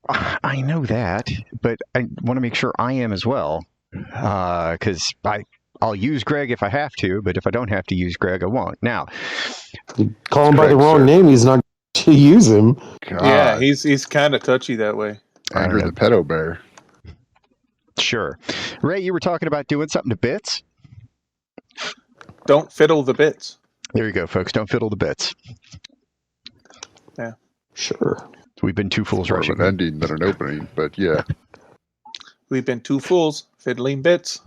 I know that, but I want to make sure I am as well. Because I'll use Greg if I have to, but if I don't have to use Greg, I won't. Now, You call It's him by the Craig, wrong sir. name, he's not going to use him. Yeah, God, he's kind of touchy that way. Andrew the pedo bear. sure. Ray, you were talking about doing something to bits? Don't fiddle the bits. There you go, folks. Don't fiddle the bits. Sure. We've been two fools More of rushing. an ending than an opening, but yeah. We've been two fools fiddling bits.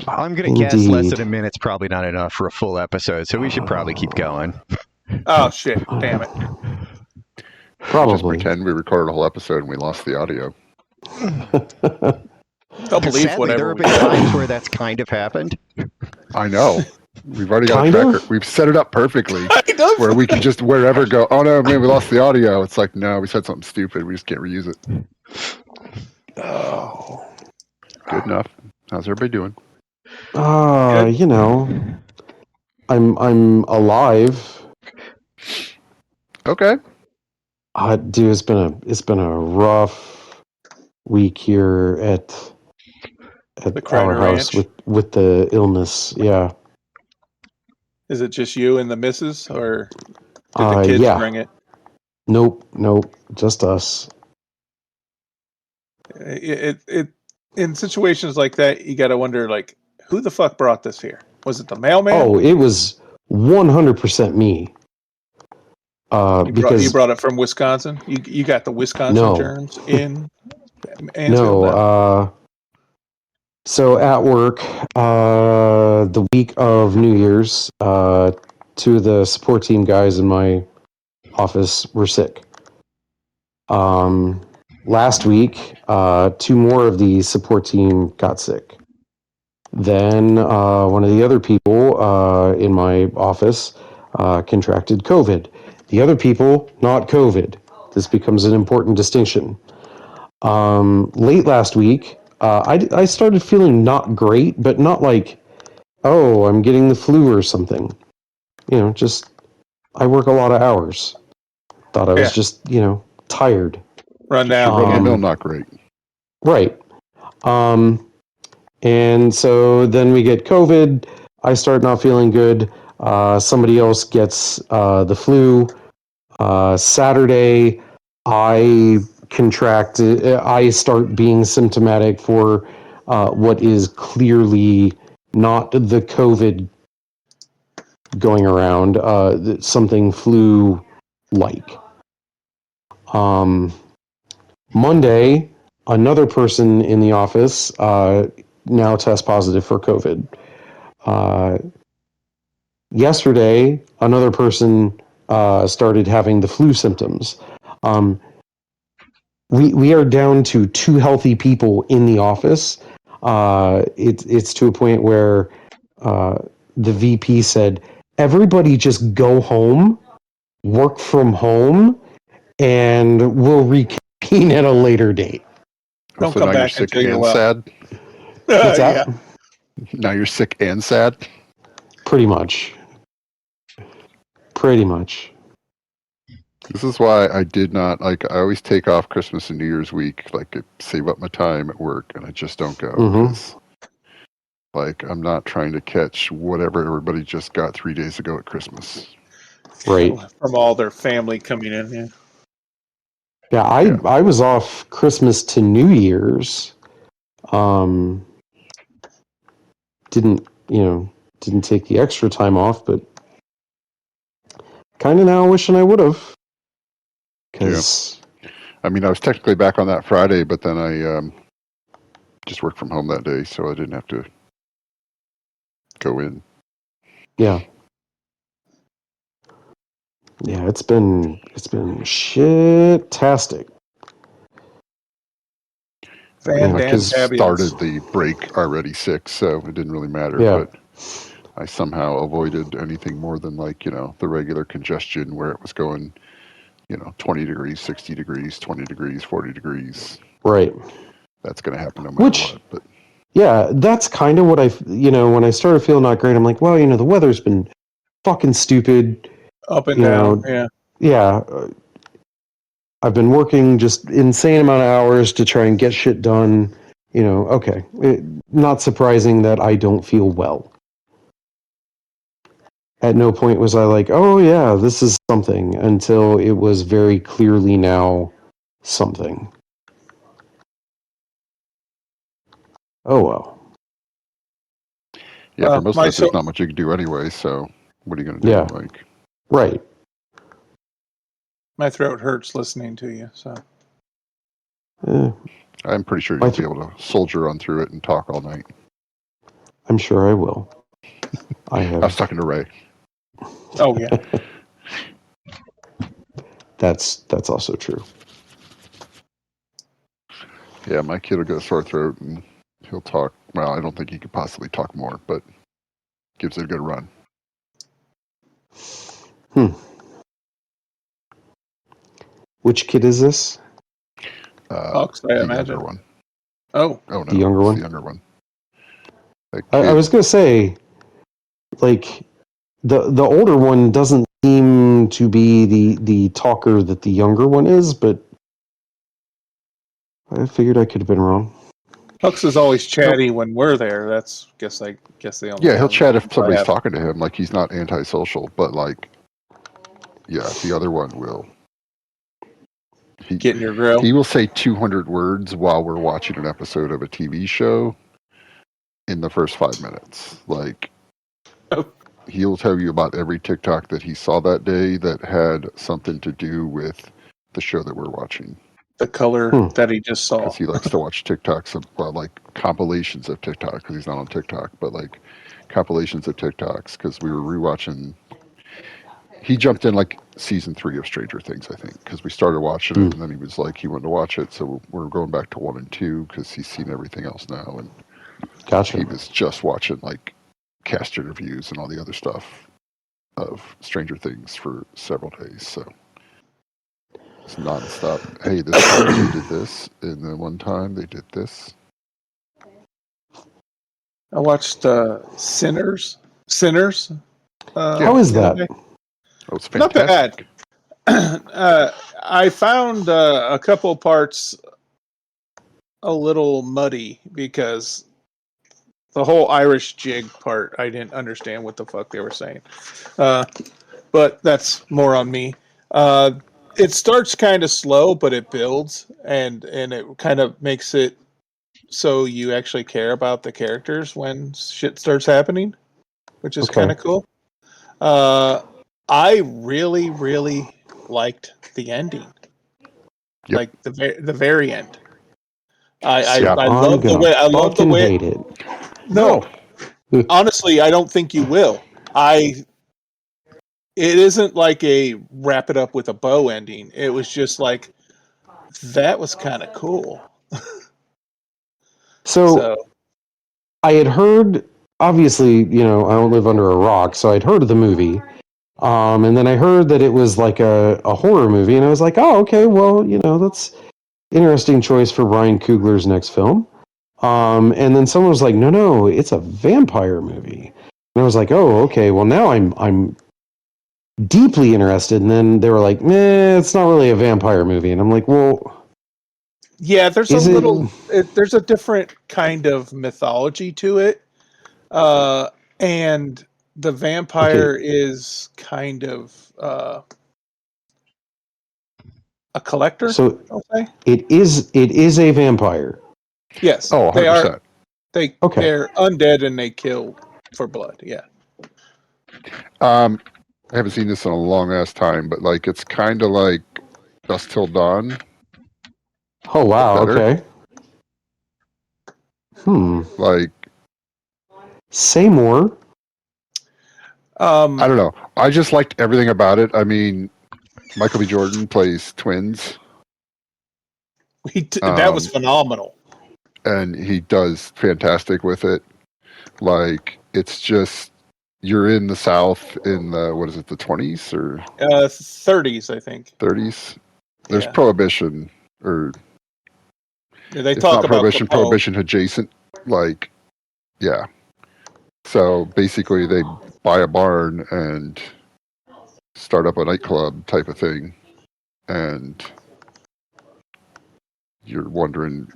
I'm going to guess less Indeed. than a minute's probably not enough for a full episode, so we should probably keep going. Oh shit! Damn it! Just Probably. pretend we recorded a whole episode and we lost the audio. They'll believe Sadly, there whatever. have been times where that's kind of happened. I know. We've already got Kind a of? tracker. We've set it up perfectly Kind of. where we can just wherever go. Oh no, man, we lost the audio. It's like, no, we said something stupid. We just can't reuse it. Oh. Good enough. How's everybody doing? Good. You know, I'm alive. Okay. Dude, it's been a rough week here at The our Kreiner house Ranch. with the illness. Yeah. Is it just you and the missus, or did the kids Yeah. bring it? Nope, just us. It in situations like that, you got to wonder, like, who the fuck brought this here? Was it the mailman? Oh, it was 100% me. Because you brought it from Wisconsin. You got the Wisconsin No. germs in Mansfield. no, so at work, the week of New Year's, two of the support team guys in my office were sick. Last week, two more of the support team got sick. Then one of the other people in my office contracted COVID. The other people, not COVID. This becomes an important distinction. Late last week, I started feeling not great, but not like, oh, I'm getting the flu or something. You know, just I work a lot of hours. Thought I was Yeah. just, tired. Run Just down. your Yeah. mill not great. Right. And so then we get COVID. I start not feeling good. Somebody else gets the flu. Saturday, I start being symptomatic for what is clearly not the COVID going around, something flu-like. Monday, another person in the office now tests positive for COVID. Yesterday, another person started having the flu symptoms. We are down to two healthy people in the office. It's to a point where the VP said, everybody just go home, work from home, and we'll reconvene at a later date. Don't So come now you're back sick until you're and well. sad. What's that? Yeah. Now you're sick and sad. Pretty much. This is why I did not I always take off Christmas and New Year's week, save up my time at work, and I just don't go. Mhm. 'Cause, I'm not trying to catch whatever everybody just got 3 days ago at Christmas. Right. From all their family coming in. Yeah. Yeah, I was off Christmas to New Year's. Didn't take the extra time off, but kind of now wishing I would have. Because I mean, I was technically back on that Friday, but then I just worked from home that day, so I didn't have to go in. yeah, it's been shit-tastic. Fan Yeah, Dan 'cause Fabulous. Started the break already sick, so it didn't really matter. Yeah. But I somehow avoided anything more than the regular congestion where it was going, 20 degrees, 60 degrees, 20 degrees, 40 degrees. Right. That's going to happen no matter what. But yeah, that's kind of what when I started feeling not great, I'm like, well, the weather's been fucking stupid. Up and down. Yeah. Yeah. I've been working just insane amount of hours to try and get shit done. Okay. Not surprising that I don't feel well. At no point was I like, oh yeah, this is something, until it was very clearly now something. Oh well. Yeah, for most of my us, there's not much you can do anyway. So what are you going to do? Yeah. Like, Right. my throat hurts listening to you. So I'm pretty sure you'll be able to soldier on through it and talk all night. I'm sure I will. I was talking to Ray. oh yeah. That's also true. Yeah, my kid will get a sore throat and he'll talk. Well, I don't think he could possibly talk more, but gives it a good run. Which kid is this? Hawks, I the imagine. younger one. Oh no, The younger it's one? the younger one. I was gonna say, like, the older one doesn't seem to be the talker that the younger one is, but I figured I could have been wrong. Hux is always chatty when we're there. That's guess the only. Yeah, he'll chat if I somebody's have. talking to him. Like, he's not antisocial, but like, yeah, the other one will. Get in your grill. He will say 200 words while we're watching an episode of a TV show in the first 5 minutes. Like, he'll tell you about every TikTok that he saw that day that had something to do with the show that we're watching. The color that he just saw. Because he likes to watch TikToks of, well, like compilations of TikTok, because he's not on TikTok, but like compilations of TikToks, because we were rewatching. He jumped in like season 3 of Stranger Things, I think, because we started watching it, and then he was like, he wanted to watch it, so we're going back to 1 and 2 because he's seen everything else now, and Gotcha. he was just watching like cast interviews and all the other stuff of Stranger Things for several days, so it's nonstop. Hey, this time they did this, and then one time they did this. I watched Sinners. How is that? Oh, it's Not fantastic. bad. I found a couple parts a little muddy because the whole Irish jig part, I didn't understand what the fuck they were saying. But that's more on me. It starts kind of slow, but it builds, and it kind of makes it so you actually care about the characters when shit starts happening, which is kind of cool. I really, really liked the ending. Yep. Like the very end. I Yeah. love the way. I love the way. Hate it. No, honestly, I don't think you will. It isn't like a wrap it up with a bow ending. It was just like that was kind of cool. So I had heard, obviously, I don't live under a rock, so I'd heard of the movie. And then I heard that it was like a horror movie, and I was like, oh, okay, well, that's interesting choice for Ryan Coogler's next film. And then someone was like, no, it's a vampire movie. And I was like, oh, okay, well, now I'm deeply interested. And then they were like, nah, it's not really a vampire movie. And I'm like, well, yeah, there's there's a different kind of mythology to it. And the vampire is kind of a collector. So I'll say. it is a vampire. Yes. Oh, 100%. They are. They're undead and they kill for blood. Yeah. I haven't seen this in a long ass time, but like it's kind of like Dusk Till Dawn. Oh wow! Okay. Like, say more. I don't know. I just liked everything about it. I mean, Michael B. Jordan plays twins. That was phenomenal. And he does fantastic with it. Like, it's just, you're in the South in the, what is it, the 20s or 30s, I think. 30s. There's prohibition, or they talk about prohibition adjacent. Like, yeah. So basically, they buy a barn and start up a nightclub type of thing, and you're wondering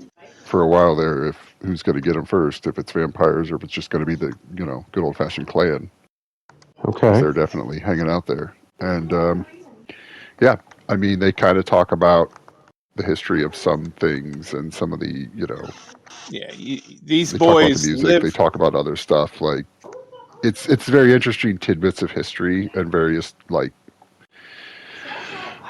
for a while there if who's going to get them first, if it's vampires or if it's just going to be the good old fashioned clan. Okay. They're definitely hanging out there, and yeah, I mean they kind of talk about the history of some things and some of the Yeah, these they talk about the boys music, they live. talk about other stuff like it's very interesting tidbits of history and various like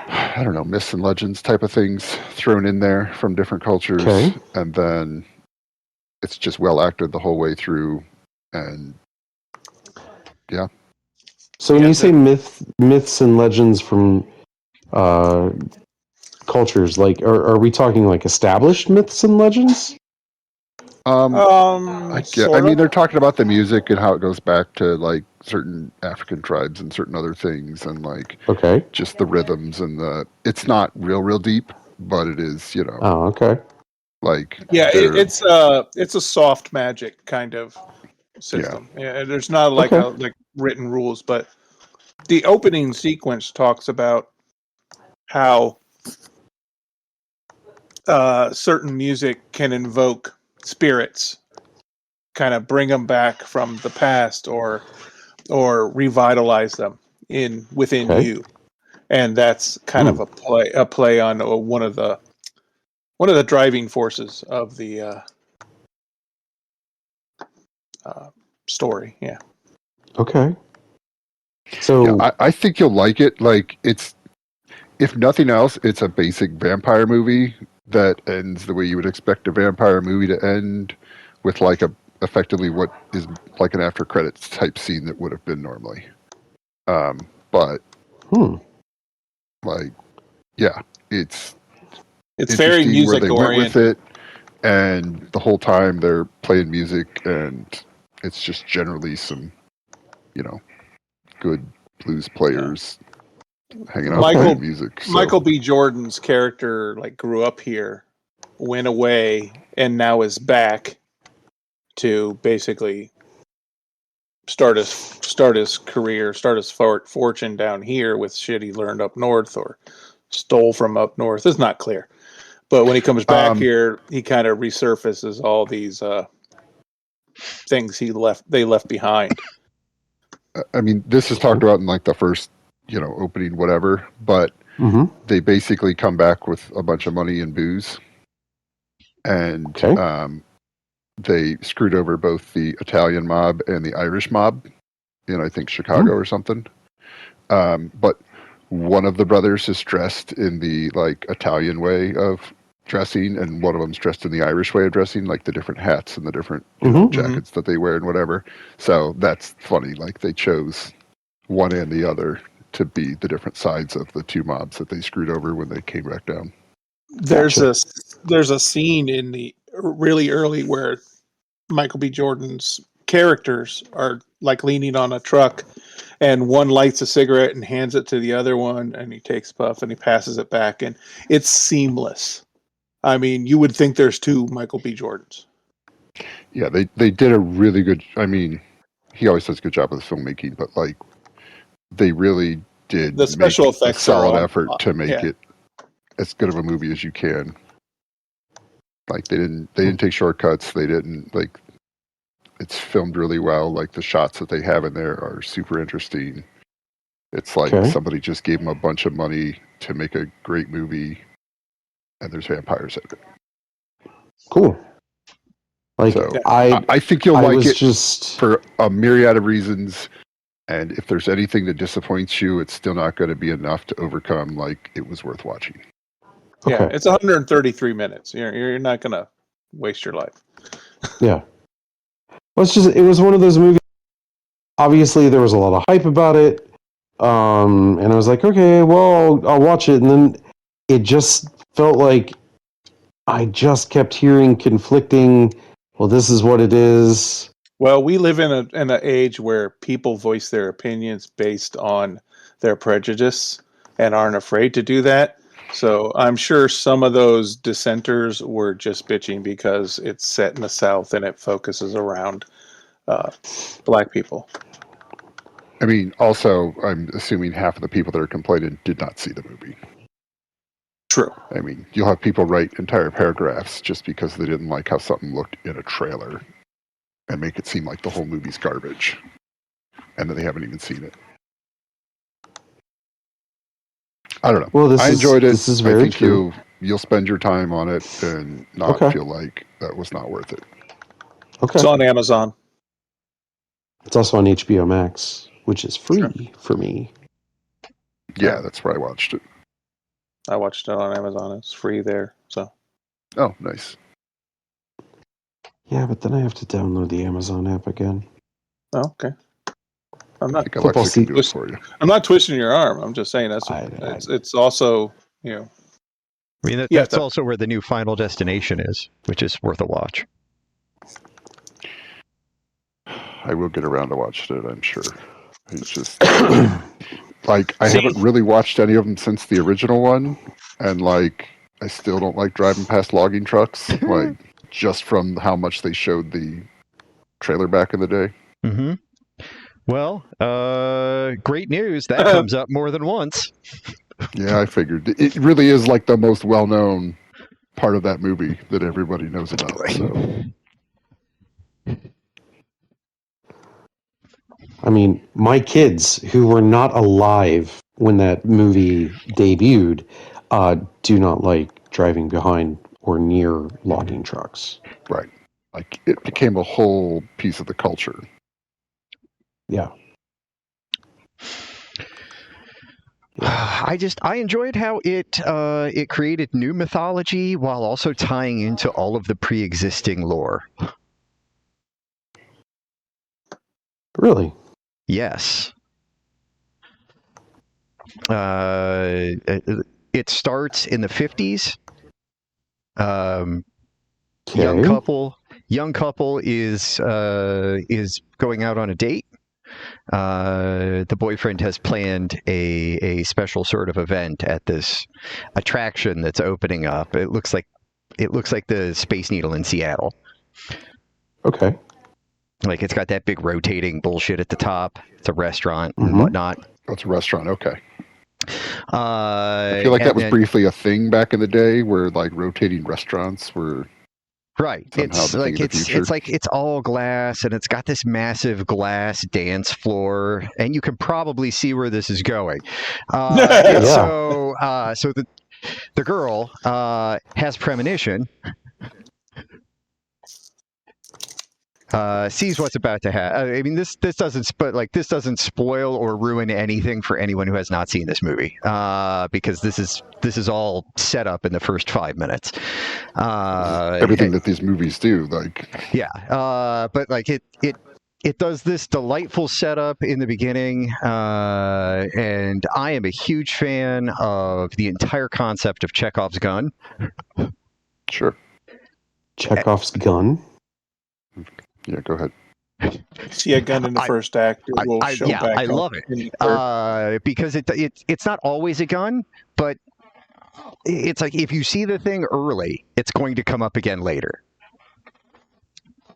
I don't know myths and legends type of things thrown in there from different cultures, Okay. and then it's just well acted the whole way through, and yeah. So when Yeah, you say myths and legends from uh, cultures, like are we talking like established myths and legends? I sort mean, of. they're talking about the music and how it goes back to like certain African tribes and certain other things, and like Okay. just the rhythms and the. It's not real deep, but it is, Oh, okay. like Yeah, they're it's a soft magic kind of yeah. system. Yeah, there's not Okay. like written rules, but the opening sequence talks about how certain music can invoke spirits, kind of bring them back from the past, or revitalize them within Okay. you, and that's kind Hmm. of a play on one of the driving forces of the uh, story. Yeah. Okay. Yeah, So I think you'll like it. Like it's if nothing else, it's a basic vampire movie that ends the way you would expect a vampire movie to end, with like a effectively what is like an after credits type scene that would have been normally. But hmm. like, yeah, it's It's very interesting where music they went with oriented. it, and the whole time they're playing music, and it's just generally some, you know, good blues Yeah. players hanging out Okay. playing Michael music. So, Michael B. Jordan's character like grew up here, went away, and now is back to basically start his career, start his fortune down here with shit he learned up north or stole from up north. It's not clear. But when he comes back um, here, he kind of resurfaces all these things they left behind. I mean, this is talked about in like the first, opening whatever, but Mm-hmm. they basically come back with a bunch of money and booze, and Okay. they screwed over both the Italian mob and the Irish mob in I think Hmm. Chicago or something. But one of the brothers is dressed in the like Italian way of dressing, and one of them's dressed in the Irish way of dressing, like the different hats and the different Mm-hmm. Mm-hmm. jackets that they wear and whatever. So that's funny. Like they chose one and the other to be the different sides of the two mobs that they screwed over when they came back down. There's Gotcha. a there's a scene in the really early where Michael B. Jordan's characters are like leaning on a truck, and one lights a cigarette and hands it to the other one, and he takes a puff and he passes it back, and it's seamless. I mean, you would think there's two Michael B. Jordans. Yeah, they did a really good. I mean, he always does a good job with the filmmaking, but like they really The did special make a effects are solid on. effort to make Yeah, it as good of a movie as you can. Like they didn't take shortcuts. They didn't like it's filmed really well. Like the shots that they have in there are super interesting. It's like Okay. somebody just gave them a bunch of money to make a great movie, and there's vampires in it. Cool. Like So yeah. I think you'll I like was it just for a myriad of reasons. And if there's anything that disappoints you, it's still not going to be enough to overcome like it was worth watching. Yeah, okay. it's 133 minutes. You're not gonna waste your life. Yeah. Well, it's just it was one of those movies. Obviously, there was a lot of hype about it, and I was like, okay, well, I'll watch it, and then it just felt like I just kept hearing conflicting. Well, this is what it is. Well, we live in an age where people voice their opinions based on their prejudice and aren't afraid to do that. So I'm sure some of those dissenters were just bitching because it's set in the South and it focuses around uh, black people. I mean, also, I'm assuming half of the people that are complaining did not see the movie. True. I mean, you'll have people write entire paragraphs just because they didn't like how something looked in a trailer and make it seem like the whole movie's garbage, and that they haven't even seen it. I don't know. Well, I enjoyed it. This is very I think true. you'll spend your time on it and not Okay. feel like that was not worth it. Okay. It's on Amazon. It's also on HBO Max, which is free for me. Yeah, that's where I watched it. I watched it on Amazon. It's free there. So Oh, nice. Yeah, but then I have to download the Amazon app again. okay. I'm I not. think Alexa can do it Just- for you. I'm not twisting your arm. I'm just saying it's also I mean, Yeah, that's that- also where the new Final Destination is, which is worth a watch. I will get around to watching it, I'm sure. It's just like I haven't really watched any of them since the original one, and like I still don't like driving past logging trucks, like just from how much they showed the trailer back in the day. Mm-hmm. Well, great news. That comes up more than once. Yeah, I figured it really is like the most well-known part of that movie that everybody knows about. So I mean, my kids who were not alive when that movie debuted do not like driving behind or near logging trucks. right, like it became a whole piece of the culture. Yeah. I enjoyed how it created new mythology while also tying into all of the pre-existing lore. Really? Yes. It starts in the 50s. Okay. Young couple is going out on a date. The boyfriend has planned a special sort of event at this attraction that's opening up. It looks like the Space Needle in Seattle. Okay. Like it's got that big rotating bullshit at the top. It's a restaurant and Mhm. whatnot. Oh, it's a restaurant. Okay. I I feel like that was briefly a thing back in the day, where like rotating restaurants were right. somehow It's the thing like of the future. it's all glass and it's got this massive glass dance floor, and you can probably see where this is going. Yeah. So the girl has premonition. Sees what's about to happen. I mean, this doesn't spoil or ruin anything for anyone who has not seen this movie, because this is all set up in the first 5 minutes. everything that these movies do. Like, Yeah, but like it does this delightful setup in the beginning, and I am a huge fan of the entire concept of Chekhov's gun. sure, Chekhov's gun. yeah, go ahead. see a gun in the first act. It will show back I up love it. in the third. Because it's not always a gun, but it's like if you see the thing early, it's going to come up again later.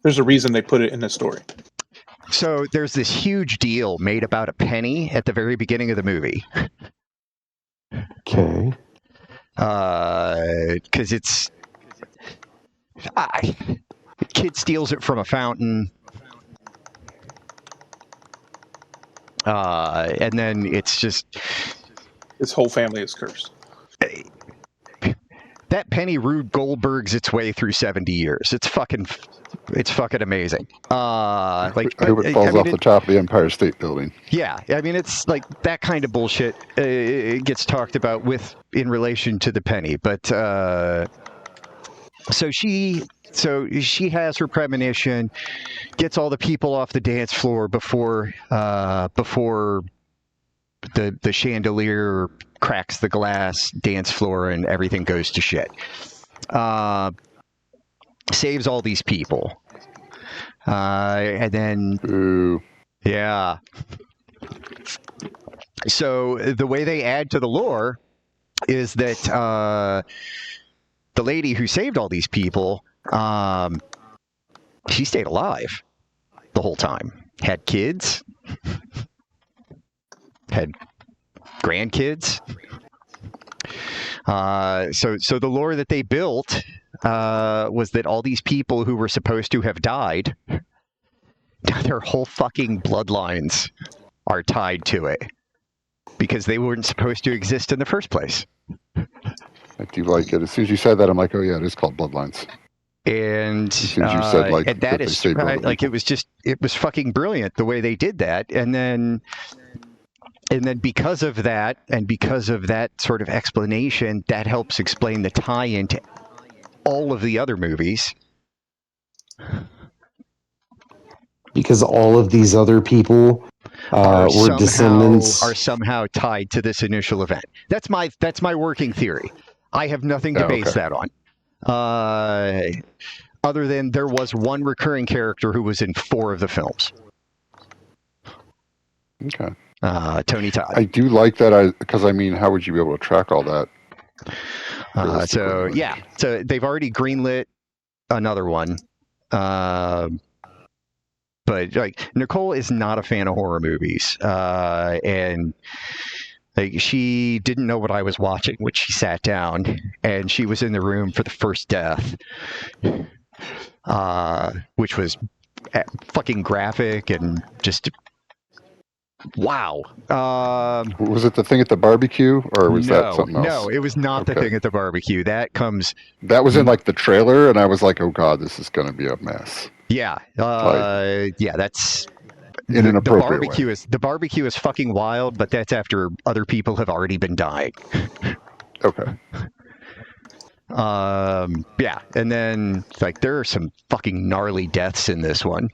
There's a reason they put it in the story. So there's this huge deal made about a penny at the very beginning of the movie. Okay. Because kid steals it from a fountain. And then it's just His whole family is cursed. that penny Rube Goldberg's its way through 70 years. It's fucking amazing. I hope it falls off the top of the Empire State Building. Yeah, I mean it's like that kind of bullshit it gets talked about in relation to the penny, but so she has her premonition, gets all the people off the dance floor before the chandelier cracks the glass dance floor and everything goes to shit. Saves all these people, and then Ooh. yeah. So the way they add to the lore is that the lady who saved all these people, she stayed alive the whole time. Had kids, had grandkids. So the lore that they built was that all these people who were supposed to have died, their whole fucking bloodlines are tied to it because they weren't supposed to exist in the first place. I do like it. As soon as you said that, I'm like, oh yeah, it is called Bloodlines. And As soon as you said like and that they is saved all the like people. it was fucking brilliant the way they did that. And then because of that and because of that sort of explanation, that helps explain the tie-in to all of the other movies. Because all of these other people were descendants. Are somehow tied to this initial event. That's my working theory. I have nothing to base that on. Other than there was one recurring character who was in 4 of the films. Okay. Tony Todd. I do like that because I mean, how would you be able to track all that? So they've already greenlit another one. But like Nicole is not a fan of horror movies, and like she didn't know what I was watching when she sat down, and she was in the room for the first death, which was fucking graphic and just wow. Was it the thing at the barbecue, or was that something else? No, it was not the thing at the barbecue. That was in like the trailer, and I was like, oh god, this is going to be a mess. Yeah, that's in an appropriate way. The barbecue is fucking wild, but that's after other people have already been dying. Okay. Yeah, and then like there are some fucking gnarly deaths in this one.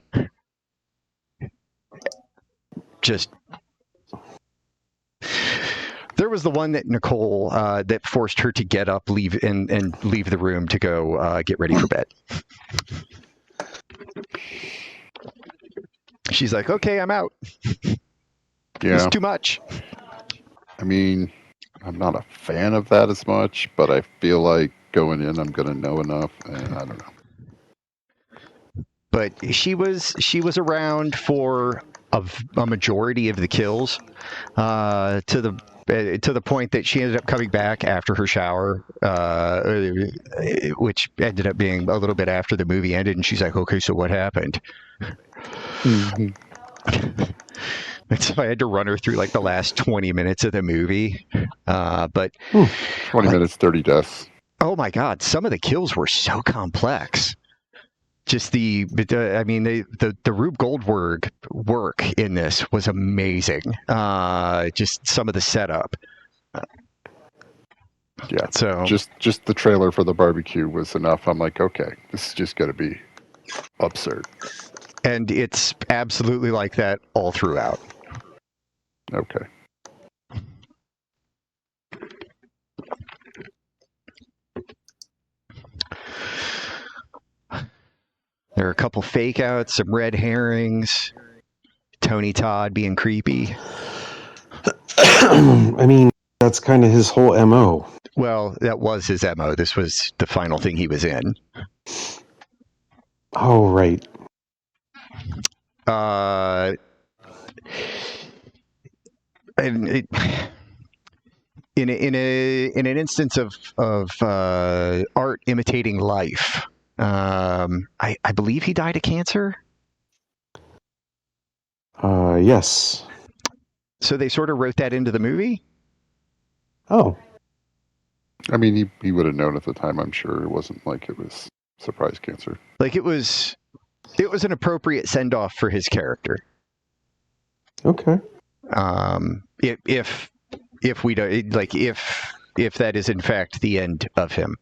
Just there was the one that Nicole that forced her to get up, leave the room to go get ready for bed. She's like, okay, I'm out. Yeah. It's too much. I mean, I'm not a fan of that as much, but I feel like going in, I'm going to know enough, and I don't know. But she was around for a majority of the kills, to the point that she ended up coming back after her shower, which ended up being a little bit after the movie ended, and she's like, okay, so what happened? Mm-hmm. And so I had to run her through like the last 20 minutes of the movie. But 20 minutes, 30 deaths. Oh my God. Some of the kills were so complex. Just the Rube Goldberg work in this was amazing. Just some of the setup. Yeah. So just the trailer for the barbecue was enough. I'm like, okay, this is just going to be absurd. And it's absolutely like that all throughout. Okay. There are a couple fake outs, some red herrings, Tony Todd being creepy. I mean, that's kind of his whole MO. Well, that was his MO. This was the final thing he was in. Oh, right. In an instance of art imitating life, I believe he died of cancer. Yes. So they sort of wrote that into the movie. Oh. I mean, he would have known at the time. I'm sure it wasn't like it was surprise cancer. Like it was an appropriate send off for his character. Okay. If we don't like if that is in fact the end of him,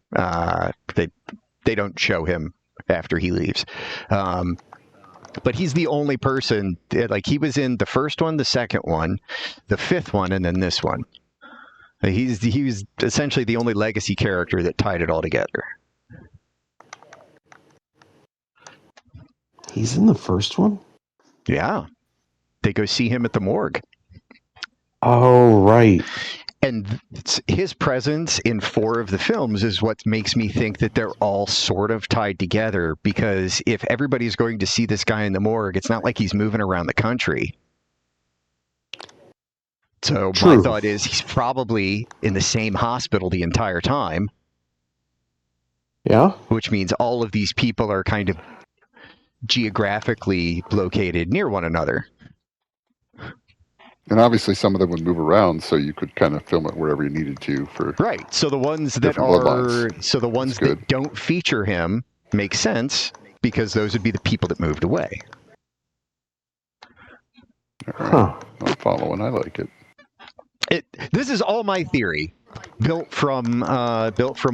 they don't show him after he leaves. But he's the only person like he was in the first one, the second one, the fifth one, and then this one. He was essentially the only legacy character that tied it all together. He's in the first one? Yeah. They go see him at the morgue. Oh, right. And his presence in 4 of the films is what makes me think that they're all sort of tied together, because if everybody's going to see this guy in the morgue, it's not like he's moving around the country. So my True. thought is he's probably in the same hospital the entire time, Yeah. which means all of these people are kind of geographically located near one another. And obviously, some of them would move around, so you could kind of film it wherever you needed to for Right. So the ones that different bloodlines. so the ones good. that don't feature him make sense because those would be the people that moved away. All right. Huh. I'm following. I like it. This is all my theory, built from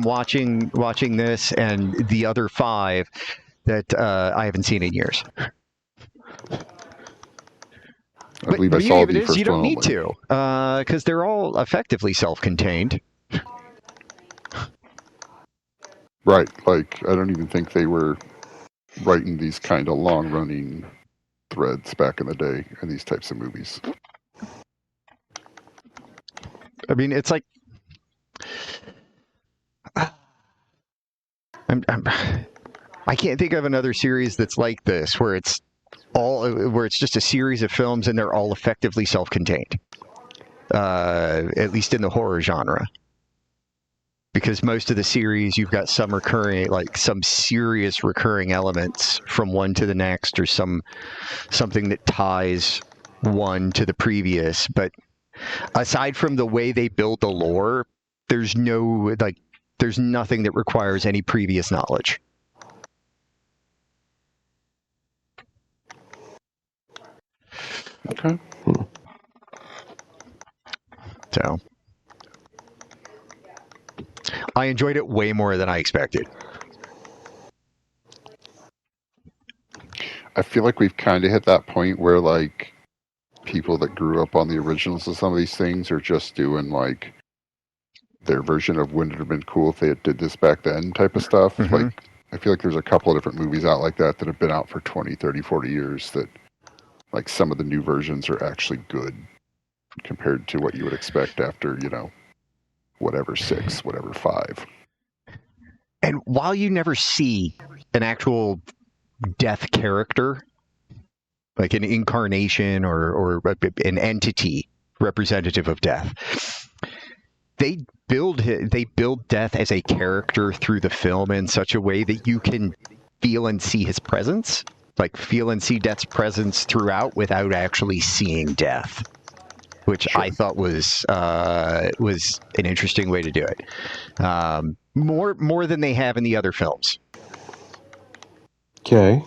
watching this and the other 5 that I haven't seen in years. I believe I the saw beauty of the it is first you don't one need only. to, because they're all effectively self-contained. Right. Like, I don't even think they were writing these kind of long-running threads back in the day in these types of movies. I mean, it's like I can't think of another series that's like this where it's just a series of films and they're all effectively self-contained. At least in the horror genre. Because most of the series you've got some serious recurring elements from one to the next, or something that ties one to the previous, but aside from the way they build the lore, there's nothing that requires any previous knowledge. Okay. So I enjoyed it way more than I expected. I feel like we've kind of hit that point where, like, people that grew up on the originals of some of these things are just doing, like, their version of wouldn't it have been cool if they had did this back then type of stuff. Mhm. Like, I feel like there's a couple of different movies out like that have been out for 20, 30, 40 years that, like, some of the new versions are actually good compared to what you would expect after, whatever 6, whatever 5. And while you never see an actual death character, like an incarnation or an entity representative of death, they build death as a character through the film in such a way that you can feel and see his presence, like feel and see death's presence throughout without actually seeing death, which Sure. I thought was an interesting way to do it. More than they have in the other films. Okay.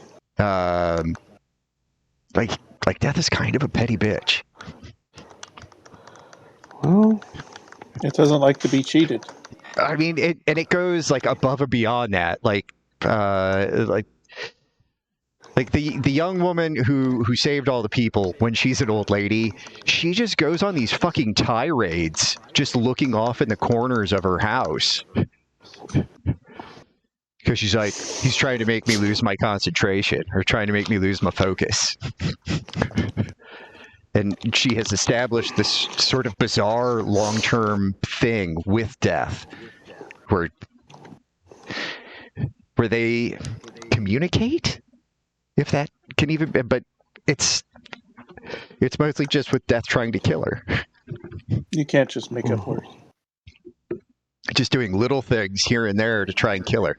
Like death is kind of a petty bitch. Well, It doesn't like to be cheated. I mean, it goes like above and beyond that. Like the young woman who saved all the people, when she's an old lady, she just goes on these fucking tirades, just looking off in the corners of her house. Because she's like, he's trying to make me lose my concentration, or trying to make me lose my focus. And she has established this sort of bizarre long-term thing with death, where they communicate, if that can even be, but it's mostly just with death trying to kill her. You can't just make up words. Just doing little things here and there to try and kill her.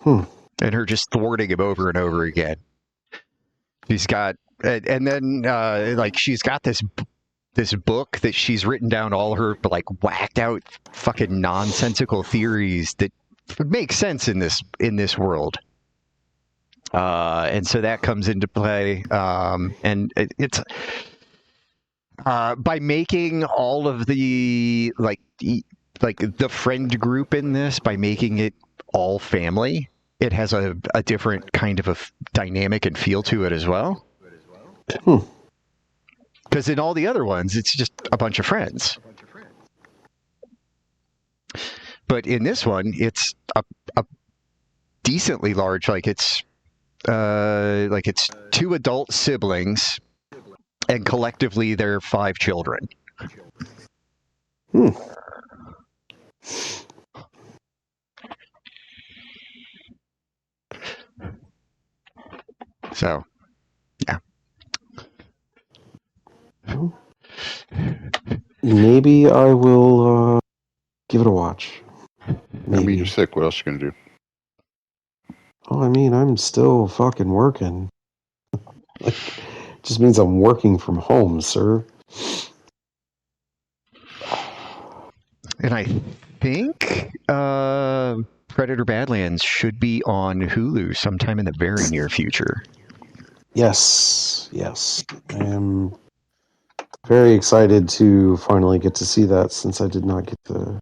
And her just thwarting him over and over again. She's got, and then like she's got this book that she's written down all her like whacked out fucking nonsensical theories that make sense in this world. And so that comes into play. And it's by making all of the like the friend group in this, by making it all family, it has a different kind of a dynamic and feel to it as well. Because in all the other ones, it's just a bunch of friends. But in this one, it's a decently large, like it's 2 adult siblings, and collectively they're 5 children. So, yeah. maybe I will give it a watch. I mean, Maybe. you're sick. What else you gonna do? Oh, I mean, I'm still fucking working. Like, just means I'm working from home, sir. And I think Predator Badlands should be on Hulu sometime in the very near future. Yes. I am very excited to finally get to see that since I did not get to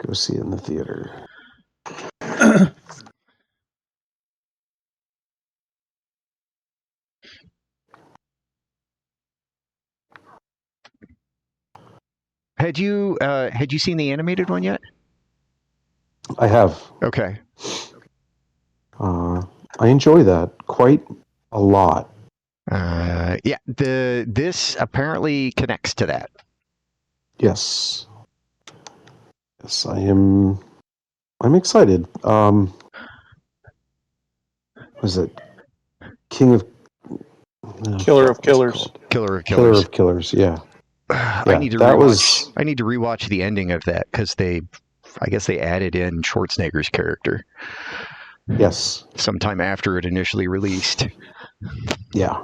go see it in the theater. Had you seen the animated one yet? I have. Okay. I enjoy that quite a lot. Yeah. This apparently connects to that. Yes, I'm excited. Was it King of Killer of what's it Killers. called? Killer of Killer Killers. of Killers, yeah. I need to that rewatch. was- I need to rewatch the ending of that because I guess they added in Schwarzenegger's character Yes. sometime after it initially released. Yeah.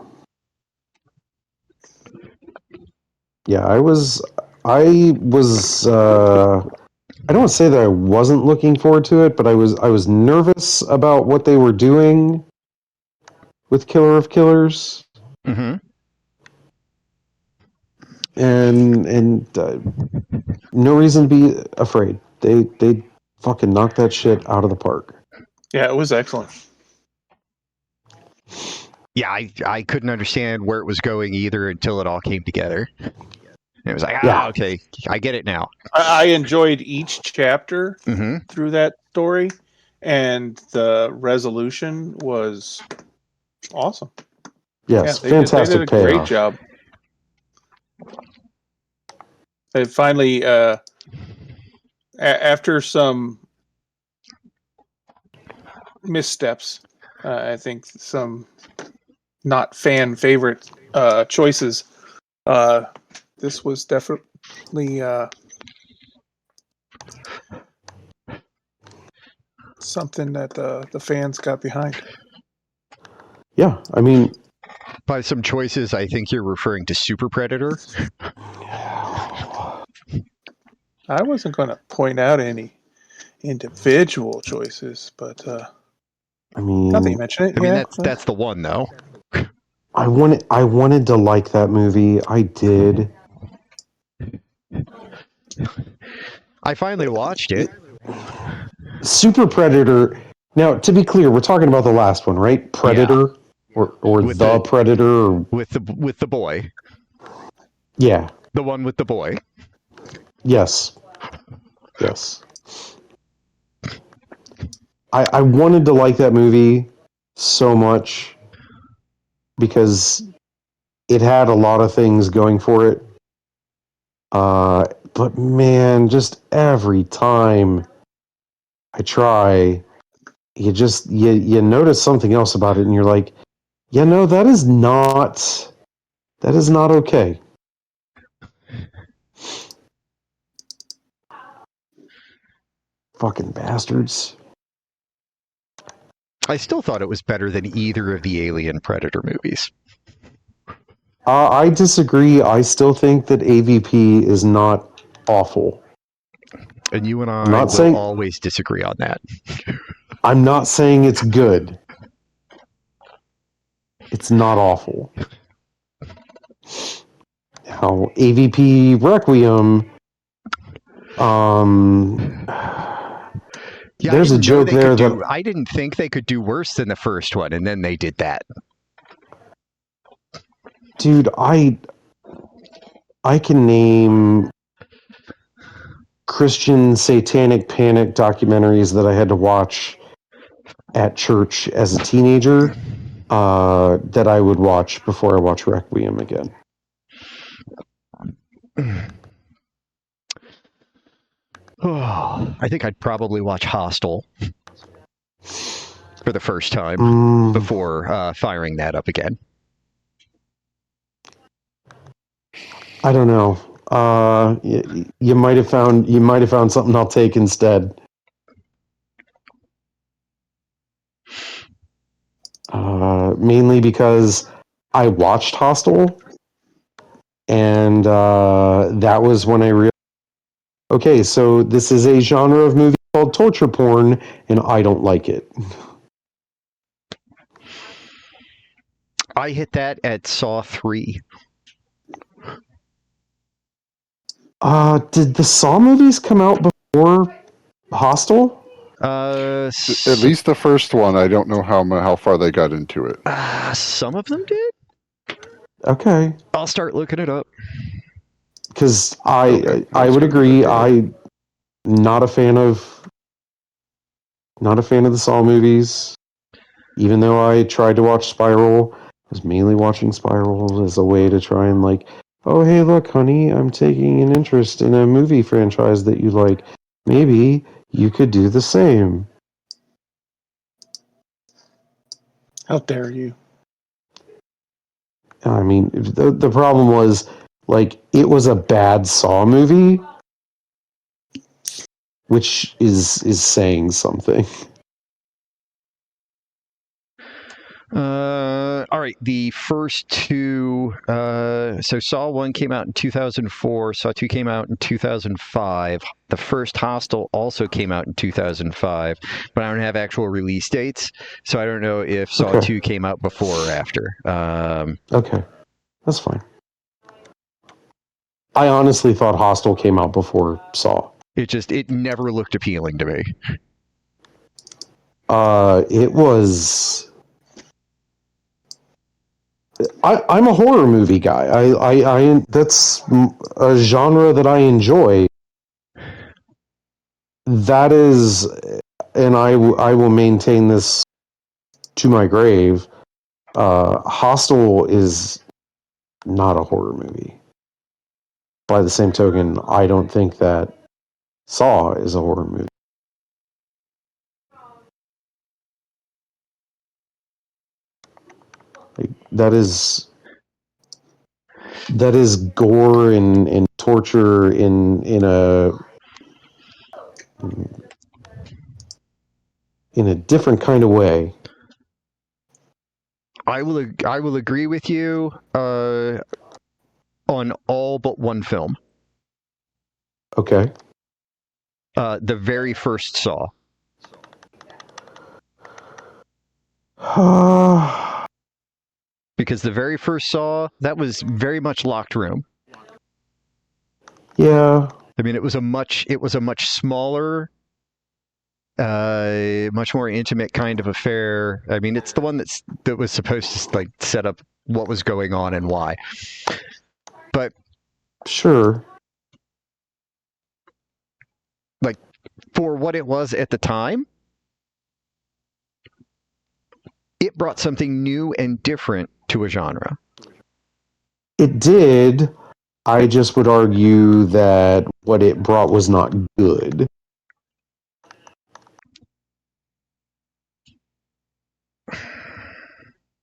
Yeah, I was I don't want to say that I wasn't looking forward to it, but I was nervous about what they were doing with Killer of Killers. Mm-hmm. And no reason to be afraid. They fucking knocked that shit out of the park. Yeah, it was excellent. Yeah, I couldn't understand where it was going either until it all came together. It was like, Yeah. okay, I get it now. I enjoyed each chapter Mm-hmm. through that story, and the resolution was awesome. Yes, they fantastic did a payoff. great job. They finally, after some missteps, I think some not fan favorite choices, this was definitely something that the fans got behind. Yeah, I mean, By some choices, I think you're referring to Super Predator. I wasn't going to point out any individual choices, but I mean, now that you mention it, I mean, yeah, that's the one though. I wanted to like that movie. I did. I finally watched it. Super Predator. Now, to be clear, we're talking about the last one, right? Predator or With the the- Predator. Or, with the boy, yeah. the one with the boy. Yes. I wanted to like that movie so much because it had a lot of things going for it. But man, just every time I try, you notice something else about it, and you're like, yeah, no, that is not okay. Fucking bastards. I still thought it was better than either of the Alien Predator movies. I disagree. I still think that AVP is not awful. And you and I not will saying- always disagree on that. I'm not saying it's good. It's not awful. Now, AVP Requiem, Yeah, there's I a didn't know joke they there could that do- I didn't think they could do worse than the first one, and then they did that. dude, I can name Christian satanic panic documentaries that I had to watch at church as a teenager that I would watch before I watch Requiem again. I think I'd probably watch Hostel for the first time before firing that up again. I don't know. You might have found something I'll take instead. Mainly because I watched Hostel, and that was when I realized, okay, so this is a genre of movie called torture porn, and I don't like it. I hit that at Saw 3. Did the Saw movies come out before Hostel? At least the first one. I don't know how far they got into it. Some of them did. Okay, I'll start looking it up. because Okay, I that's would good. agree. Okay. I'm not a fan of the Saw movies. Even though I tried to watch Spiral, I was mainly watching Spiral as a way to try and like, oh hey look, honey, I'm taking an interest in a movie franchise that you like. Maybe you could do the same. How dare you? I mean, the problem was, like, it was a bad Saw movie, which is saying something. All right, the first two. So Saw 1 came out in 2004. Saw 2 came out in 2005. The first Hostel also came out in 2005, but I don't have actual release dates, so I don't know if Saw Okay. 2 came out before or after. Okay, that's fine. I honestly thought Hostel came out before Saw. It never looked appealing to me. It was. I'm a horror movie guy. I that's a genre that I enjoy. That is, and I will maintain this to my grave. Hostel is not a horror movie. By the same token, I don't think that Saw is a horror movie. Like, that is gore and torture in a different kind of way. I will agree with you on all but one film. Okay. The very first Saw. Because the very first Saw, that was very much locked room. Yeah. I mean, it was a much smaller, much more intimate kind of affair. I mean, it's the one that was supposed to like set up what was going on and why. But sure, like for what it was at the time, it brought something new and different to a genre. It did. I just would argue that what it brought was not good.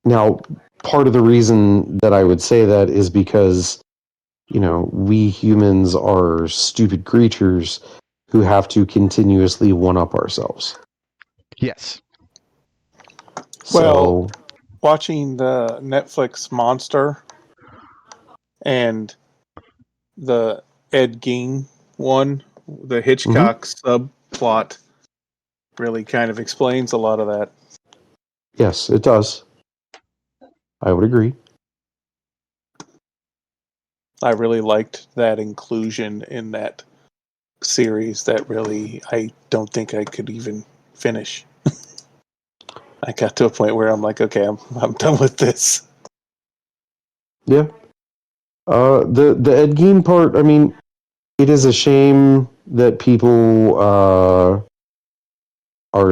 Now, part of the reason that I would say that is because, we humans are stupid creatures who have to continuously one-up ourselves. Yes. Well, watching the Netflix Monster and the Ed Gein one, the Hitchcock subplot, really kind of explains a lot of that. Yes, it does. I would agree. I really liked that inclusion in that series that really I don't think I could even finish. I got to a point where I'm like, okay, I'm done with this. Yeah. The Ed Gein part, I mean, it is a shame that people are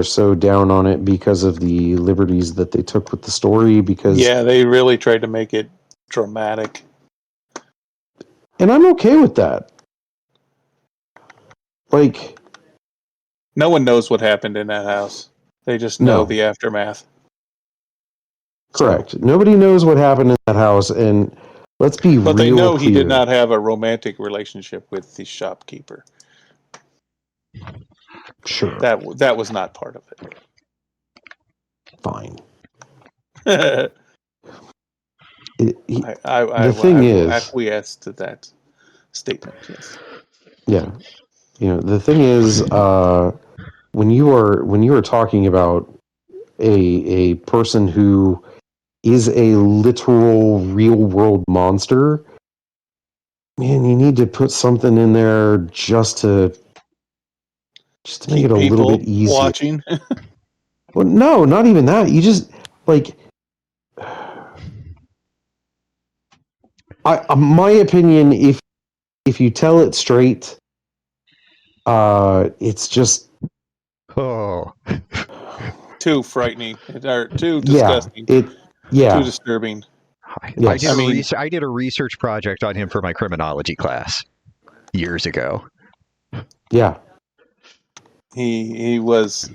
so down on it because of the liberties that they took with the story, because Yeah, they really tried to make it dramatic. and I'm okay with that. Like, no one knows what happened in that house. They just know the aftermath. Correct. So, nobody knows what happened in that house, and let's be But they real know clear. he did not have a romantic relationship with the shopkeeper. Sure, That was not part of fine. it. He- I The thing will is- acquiesce to that statement. Yes. yeah, the thing is, when you are talking about a person who is a literal real world monster, man, you need to put something in there just to make Keep it a little people bit easier. watching. Well, no, not even that. You just like, my opinion, if you tell it straight, it's just Oh, Too frightening or too yeah, disgusting. too Disturbing. I Yes. did I mean- I did a research project on him for my criminology class years ago. yeah. He was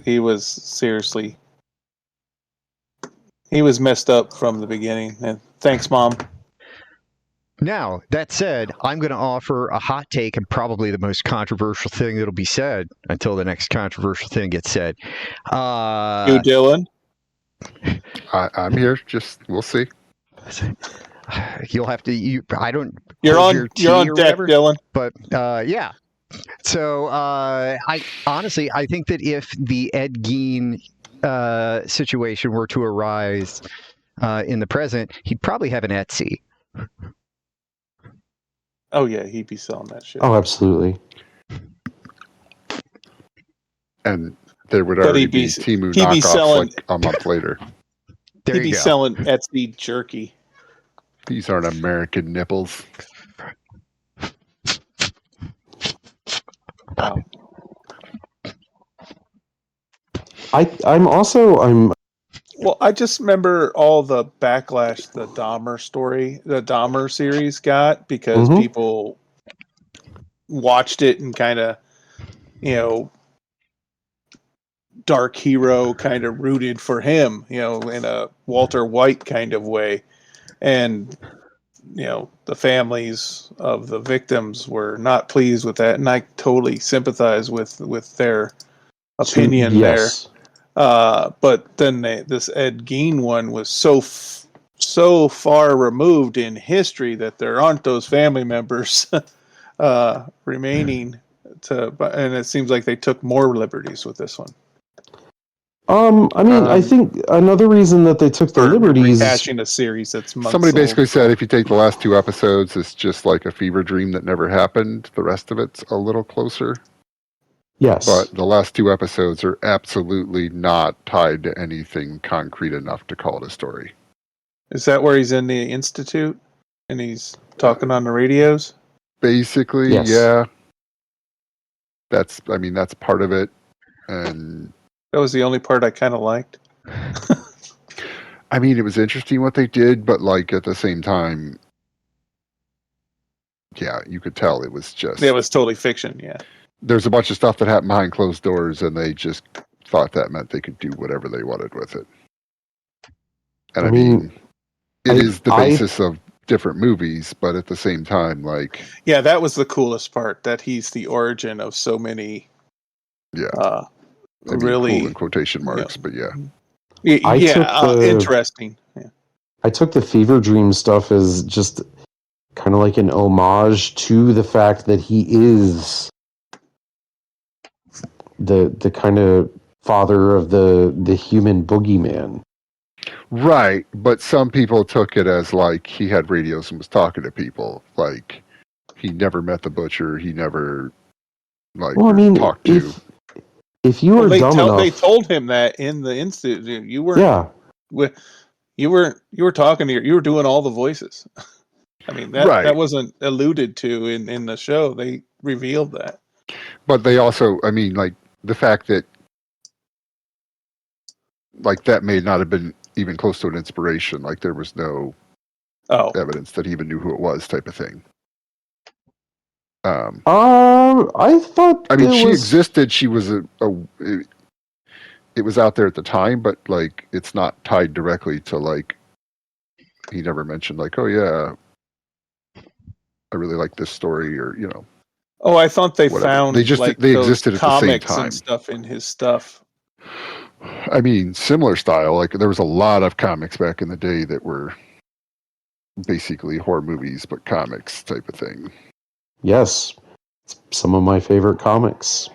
seriously, he was messed up from the beginning. And thanks, Mom. Now, that said, I'm going to offer a hot take and probably the most controversial thing that'll be said until the next controversial thing gets said. You, Dylan. I'm here. Just we'll see. You'll have to. I don't. You're hold on. your You're tea on or deck, whatever, Dylan. But yeah. So I honestly, I think that if the Ed Gein situation were to arise in the present, he'd probably have an Etsy. Oh yeah, he'd be selling that shit. Oh, absolutely. And there would But already he'd be- be Temu he'd be knockoffs selling- like a month later. There He'd you be go. selling Etsy jerky. These aren't American nipples. Wow. I'm Well, I just remember all the backlash the Dahmer series got because Mhm. people watched it and kind of, dark hero kind of rooted for him, in a Walter White kind of way. And, the families of the victims were not pleased with that. And I totally sympathize with their opinion there. yes. But then this Ed Gein one was so far removed in history that there aren't those family members remaining and it seems like they took more liberties with this one. I mean, I think another reason that they took the For liberties. rehashing a series that's months Somebody old. basically said if you take the last 2 episodes, it's just like a fever dream that never happened. The rest of it's a little closer. Yes. But the last 2 episodes are absolutely not tied to anything concrete enough to call it a story. Is that where he's in the institute and he's talking on the radios? Basically, Yes. yeah. That's part of it. And That was the only part I kind of liked. I mean, it was interesting what they did, but like at the same time, yeah, you could tell it was just It was totally fiction, yeah. there's a bunch of stuff that happened behind closed doors, and they just thought that meant they could do whatever they wanted with it. And I mean, it is the I- basis of different movies, but at the same time, like, Yeah, that was the coolest part, that he's the origin of so many yeah, really cool in quotation marks, but yeah. I took the- interesting. Yeah. I took the fever dream stuff as just kind of like an homage to the fact that he is the kind of father of the human boogeyman. Right, but some people took it as like he had radios and was talking to people. Like he never met the butcher. He never Well, I mean, talked to. if you were dumb enough, They told him that in the institute. You weren't. yeah, You were talking to you were doing all the voices. I mean Right. that wasn't alluded to in the show. They revealed that. But they also, I mean, like the fact that like that may not have been even close to an inspiration. Like there was no Oh, evidence that he even knew who it was, type of thing. I thought. I mean, there she was, existed. She was it was out there at the time, but like it's not tied directly to like he never mentioned like, oh yeah, I really like this story, or Oh, I thought they whatever. found They those existed at the same comics time. and stuff in his stuff. I mean, similar style. Like there was a lot of comics back in the day that were basically horror movies, but comics type of thing. Yes, some of my favorite comics.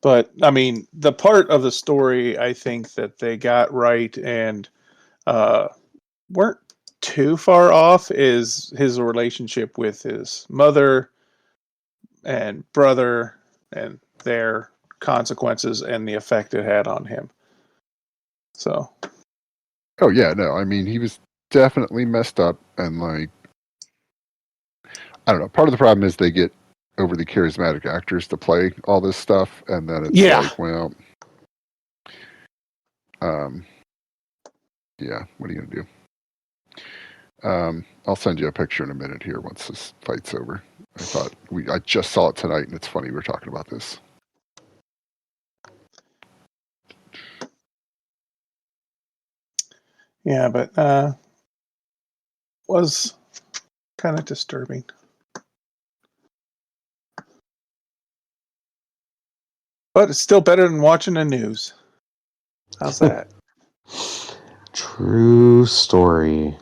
But I mean, the part of the story I think that they got right and weren't too far off is his relationship with his mother and brother and their consequences and the effect it had on him. So, Oh yeah, no, I mean he was definitely messed up, and like I don't know. Part of the problem is they get overly charismatic actors to play all this stuff, and then it's yeah. like, well, yeah, what are you gonna do? I'll send you a picture in a minute here once this fight's over. I just saw it tonight, and it's funny we're talking about this. Yeah, but was kind of disturbing. But it's still better than watching the news. How's that? True story.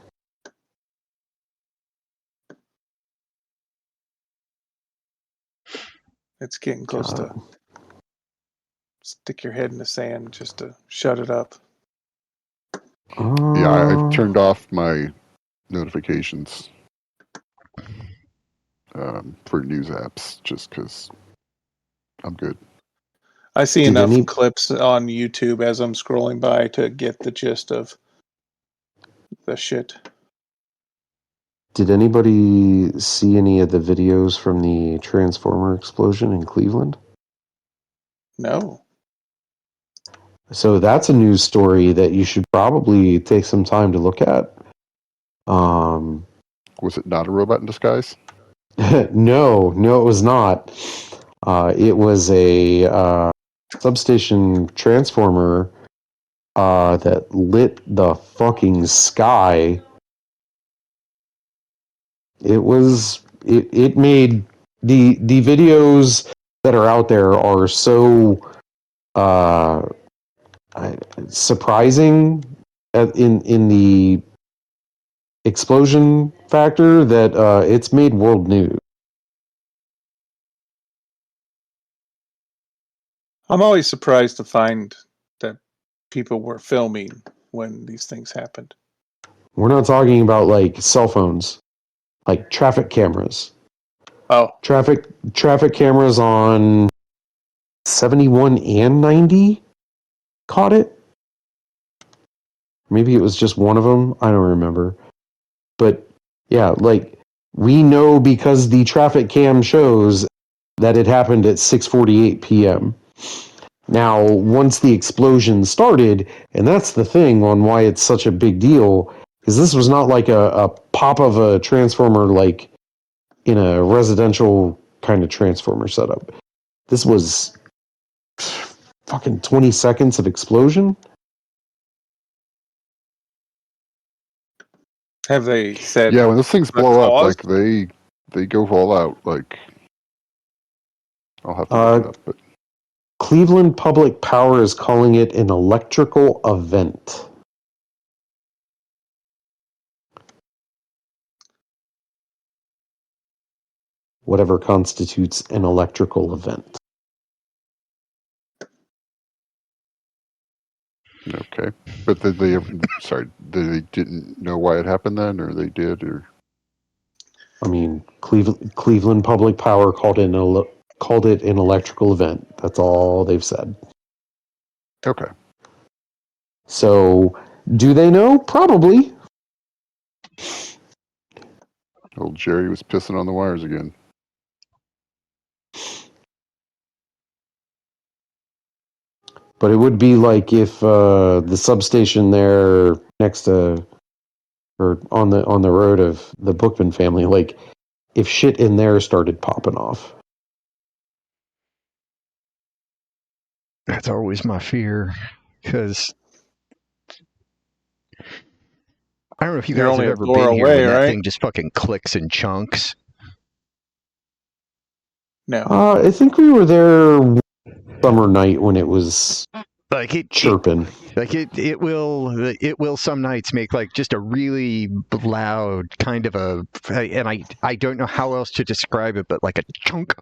It's getting close to God. stick your head in the sand just to shut it up. Yeah, I've turned off my notifications for news apps just because I'm good. I see Did enough any- clips on YouTube as I'm scrolling by to get the gist of the shit. Did anybody see any of the videos from the Transformer explosion in Cleveland? No. So that's a news story that you should probably take some time to look at. Was it not a robot in disguise? No, it was not. It was a substation transformer that lit the fucking sky. It made the videos that are out there are so surprising in the explosion factor that it's made world news. I'm always surprised to find that people were filming when these things happened. We're not talking about like cell phones, like traffic cameras. Oh, Traffic cameras on 71 and 90 caught it. Maybe it was just one of them. I don't remember. But yeah, like we know because the traffic cam shows that it happened at 6:48 p.m. Now, once the explosion started, and that's the thing on why it's such a big deal, because this was not like a pop of a transformer like in a residential kind of transformer setup. This was fucking 20 seconds of explosion. have they said? Yeah, when those things the blow up, cause? like they go all out. Like I'll have to look it up, but Cleveland Public Power is calling it an electrical event. Whatever constitutes an electrical event. okay. But they didn't know why it happened then, or they did, or I mean, Cleveland Public Power called it an electrical event. That's all they've said. okay. So, do they know? Probably. Old Jerry was pissing on the wires again. But it would be like if the substation there next to or on the road of the Bookman family, like if shit in there started popping off. That's always my fear, because I don't know if you You're guys only have a ever door been here away, when that right? thing just fucking clicks in chunks. No. I think we were there summer night when it was Like chirping. it will some nights make like just a really loud kind of a, and I don't know how else to describe it, but like a chunk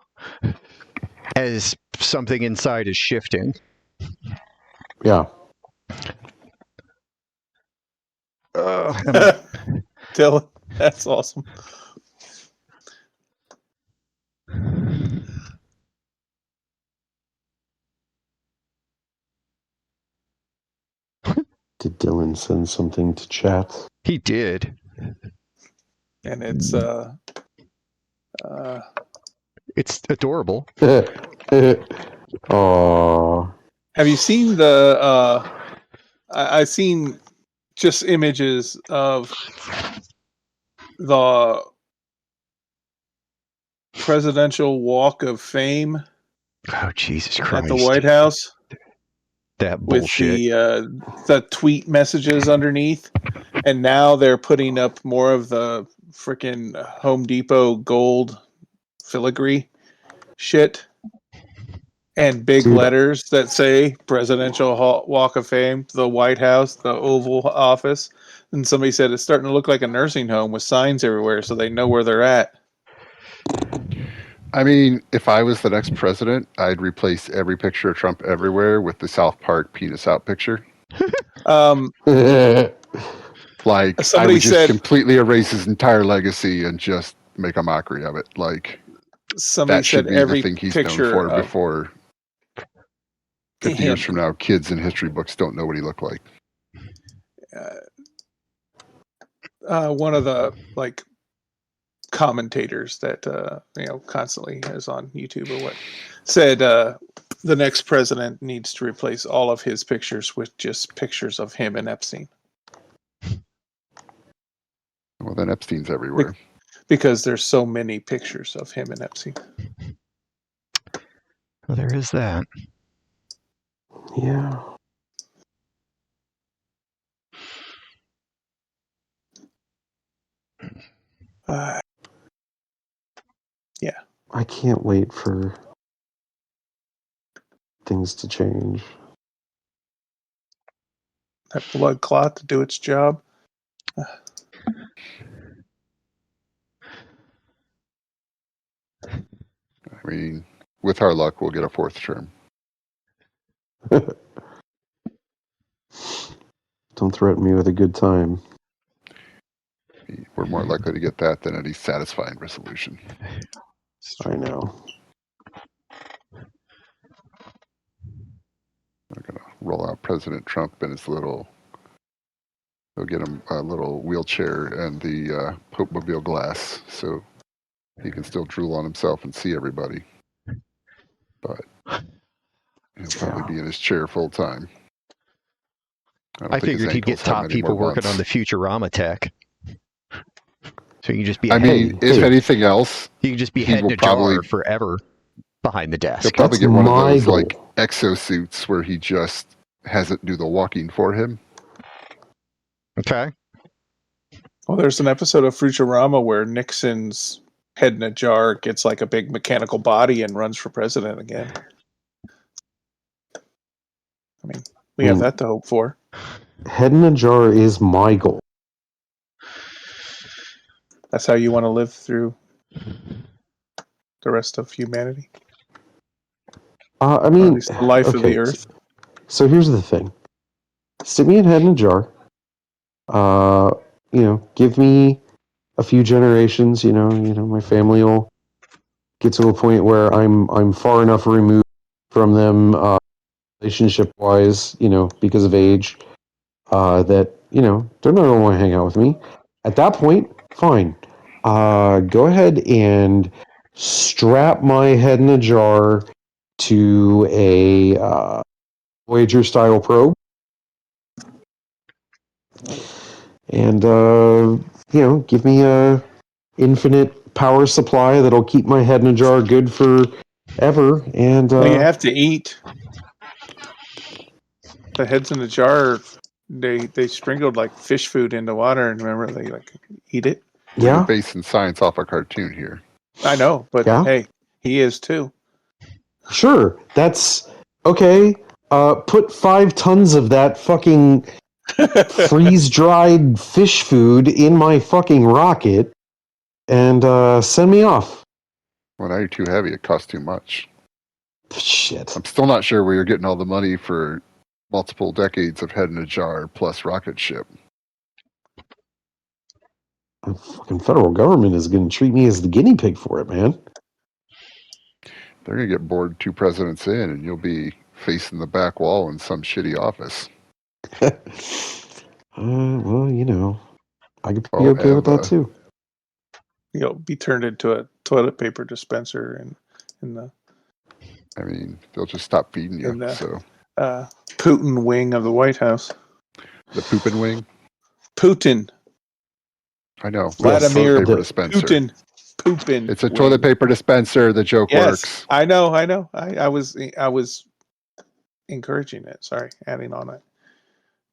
as something inside is shifting. Yeah. Dylan, that's awesome. Did Dylan send something to chat? He did. And it's It's adorable. Oh. have you seen the I've seen just images of the presidential walk of fame Oh Jesus at Christ! the White House That with bullshit. the tweet messages underneath, and now they're putting up more of the freaking Home Depot gold filigree shit and big Dude. letters that say presidential walk of fame, the White House, the Oval Office. And somebody said it's starting to look like a nursing home with signs everywhere so they know where they're at. I mean, if I was the next president, I'd replace every picture of Trump everywhere with the South Park penis out picture. Like, Somebody I would just said- completely erase his entire legacy and just make a mockery of it. Like, Somebody that should said be every the thing he's known picture for of before 50 years from now, kids in history books don't know what he looked like. One of the like commentators that constantly is on YouTube or what said the next president needs to replace all of his pictures with just pictures of him and Epstein. Well, then Epstein's everywhere. Because there's so many pictures of him and Epstein. Well, there is that. Yeah. Yeah. I can't wait for things to change. That blood clot to do its job. I mean, with our luck, we'll get a fourth term. Don't threaten me with a good time. We're more likely to get that than any satisfying resolution. I know. They're going to roll out President Trump and his little... They'll get him a little wheelchair and the Pope-mobile glass so he can still drool on himself and see everybody. But he'll probably be in his chair full time. I figured he'd get top people working on the Futurama tech. So you can just be I mean, if anything else, you can just be he head in will a jar probably- forever behind the desk. he'll probably That's get one of my those goal. like exosuits where he just has it do the walking for him. Okay. Well, there's an episode of Futurama where Nixon's head in a jar gets like a big mechanical body and runs for president again. I mean, we have that to hope for. Head in a jar is my goal. That's how you want to live through the rest of humanity. I Or at mean, least the life of okay, the earth. So here's the thing. Stick me in head in a jar. Give me a few generations, my family will get to a point where I'm far enough removed from them, relationship wise, because of age, that, they're not going to want to hang out with me. At that point, fine. Go ahead and strap my head in a jar to a Voyager style probe. And, give me a infinite power supply that'll keep my head in a jar good forever. And Well, you have to eat. The heads in the jar they sprinkled like fish food into water, and remember they like eat it. We're Yeah, basing science off a cartoon here. I know, but Yeah. hey, he is too. sure. That's okay. Put 5 tons of that fucking freeze-dried fish food in my fucking rocket and send me off. Well, now you're too heavy. It costs too much. Shit. I'm still not sure where you're getting all the money for multiple decades of head in a jar plus rocket ship. The fucking federal government is going to treat me as the guinea pig for it, man. They're going to get bored 2 presidents in, and you'll be facing the back wall in some shitty office. Well, you know, I could be Oh, okay with that Eva. too. You'll be turned into a toilet paper dispenser in the I mean, they'll just stop feeding you. In the- So Putin wing of the White House. the pooping wing. Putin. I know. Vladimir Toilet paper the- dispenser. Putin. Poopin. It's a wing. toilet paper dispenser. The joke Yes, works. I know. I was encouraging it. Sorry, adding on it.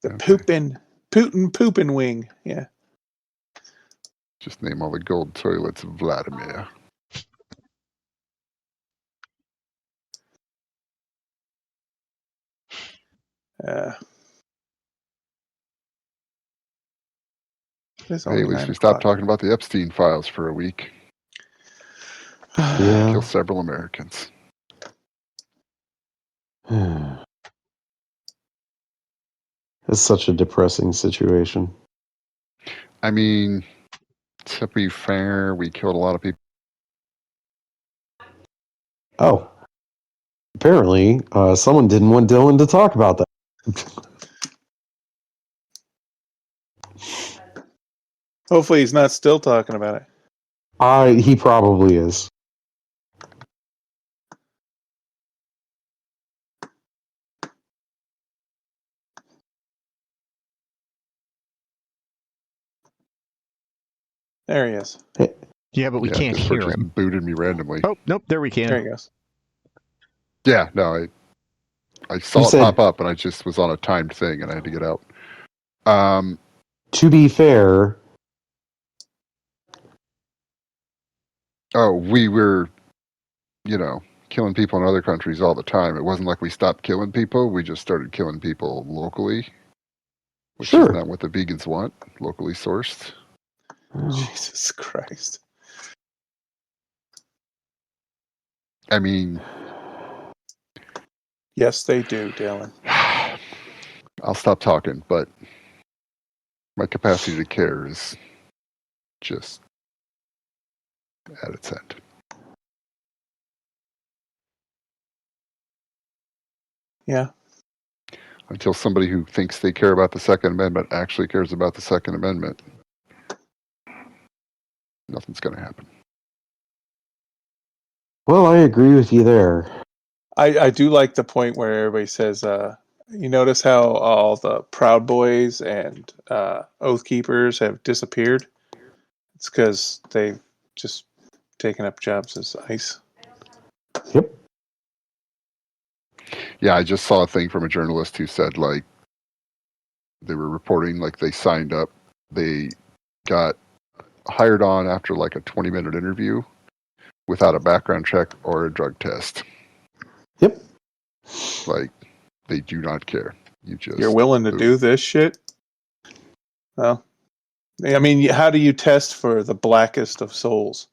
The Okay. Putin poopin wing. Yeah. Just name all the gold toilets Vladimir. It's Hey, only at least 9 we stopped o'clock. talking about the Epstein files for a week. Yeah. Kill several Americans. It's such a depressing situation. I mean, to be fair, we killed a lot of people. Oh. Apparently, someone didn't want Dylan to talk about that. Hopefully, he's not still talking about it. He probably is. There he is. Yeah, but we can't Discord hear just him. booted me randomly. Oh, nope, there we can. There he goes. Yeah, no, I saw You it said- pop up, and I just was on a timed thing, and I had to get out. To be fair, We were, killing people in other countries all the time. It wasn't like we stopped killing people. We just started killing people locally, which Sure. is not what the vegans want, locally sourced. Jesus Christ. I mean, Yes, they do, Dylan. I'll stop talking, but my capacity to care is just at its end. Yeah. Until somebody who thinks they care about the Second Amendment actually cares about the Second Amendment, nothing's going to happen. well, I agree with you there. I do like the point where everybody says, you notice how all the Proud Boys and Oath Keepers have disappeared? It's because they've just taken up jobs as ICE. Yep. Yeah, I just saw a thing from a journalist who said, like, they were reporting, like, they signed up. They got hired on after, like, a 20-minute interview without a background check or a drug test. Yep. Like, they do not care. You're willing to do this shit? Well, I mean, how do you test for the blackest of souls?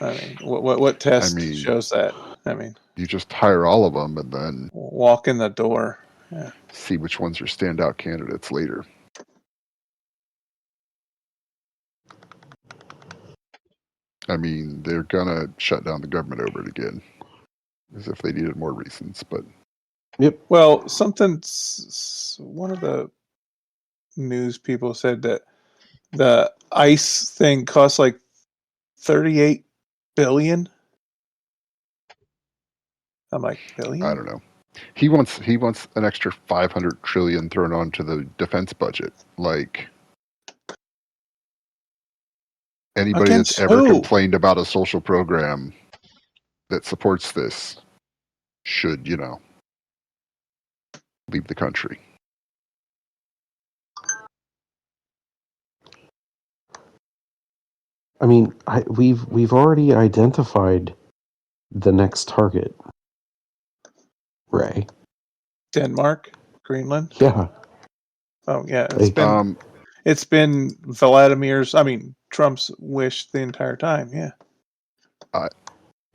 I mean, what test shows that? I mean, you just hire all of them and then walk in the door. Yeah. See which ones are standout candidates later. I mean, they're gonna shut down the government over it again, as if they needed more reasons. But well, one of the news people said that the ICE thing costs like $38 billion. I'm like, billion? I don't know. He wants an extra 500 trillion thrown onto the defense budget. Like, anybody Against that's ever who? complained about a social program that supports this should, leave the country. I mean, we've already identified the next target. Ray. Denmark, Greenland. Yeah. Oh yeah, Like, it's been Trump's wish the entire time. Yeah.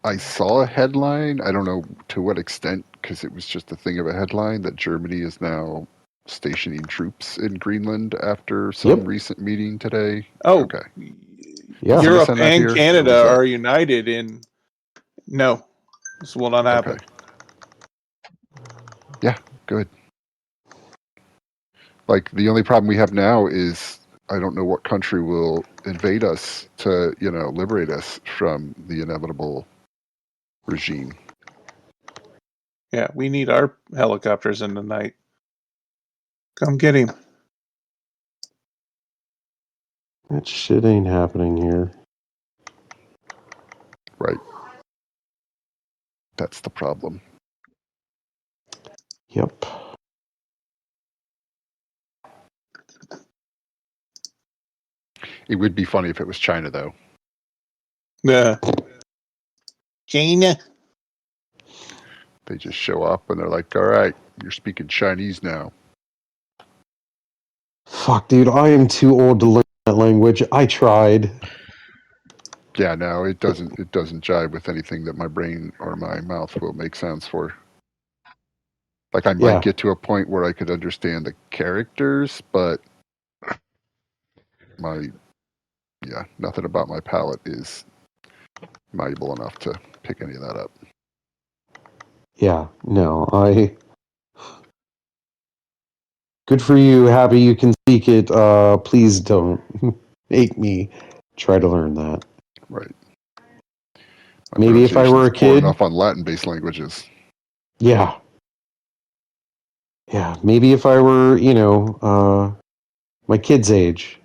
I saw a headline. I don't know to what extent, because it was just a thing of a headline, that Germany is now stationing troops in Greenland after some Yep. recent meeting today. Oh, Okay. Yeah. Somebody Europe send that and here, or Canada was that- are united in. No, this will not happen. Okay. Yeah, good. Like, the only problem we have now is I don't know what country will invade us to, liberate us from the inevitable regime. Yeah, we need our helicopters in the night. Come get him. that shit ain't happening here. Right. That's the problem. Yep. It would be funny if it was China, though. Yeah. China. They just show up and they're like, all right, you're speaking Chinese now. Fuck, dude, I am too old to learn that language. I tried. Yeah, no, it doesn't jive with anything that my brain or my mouth will make sounds for. Like, I might get to a point where I could understand the characters, but nothing about my palate is malleable enough to pick any of that up. Yeah, no, good for you, happy you can speak it. Please don't make me try to learn that. Right. My Maybe if I were a pronunciation's poor kid. enough on Latin-based languages. Yeah. Yeah, maybe if I were, my kid's age,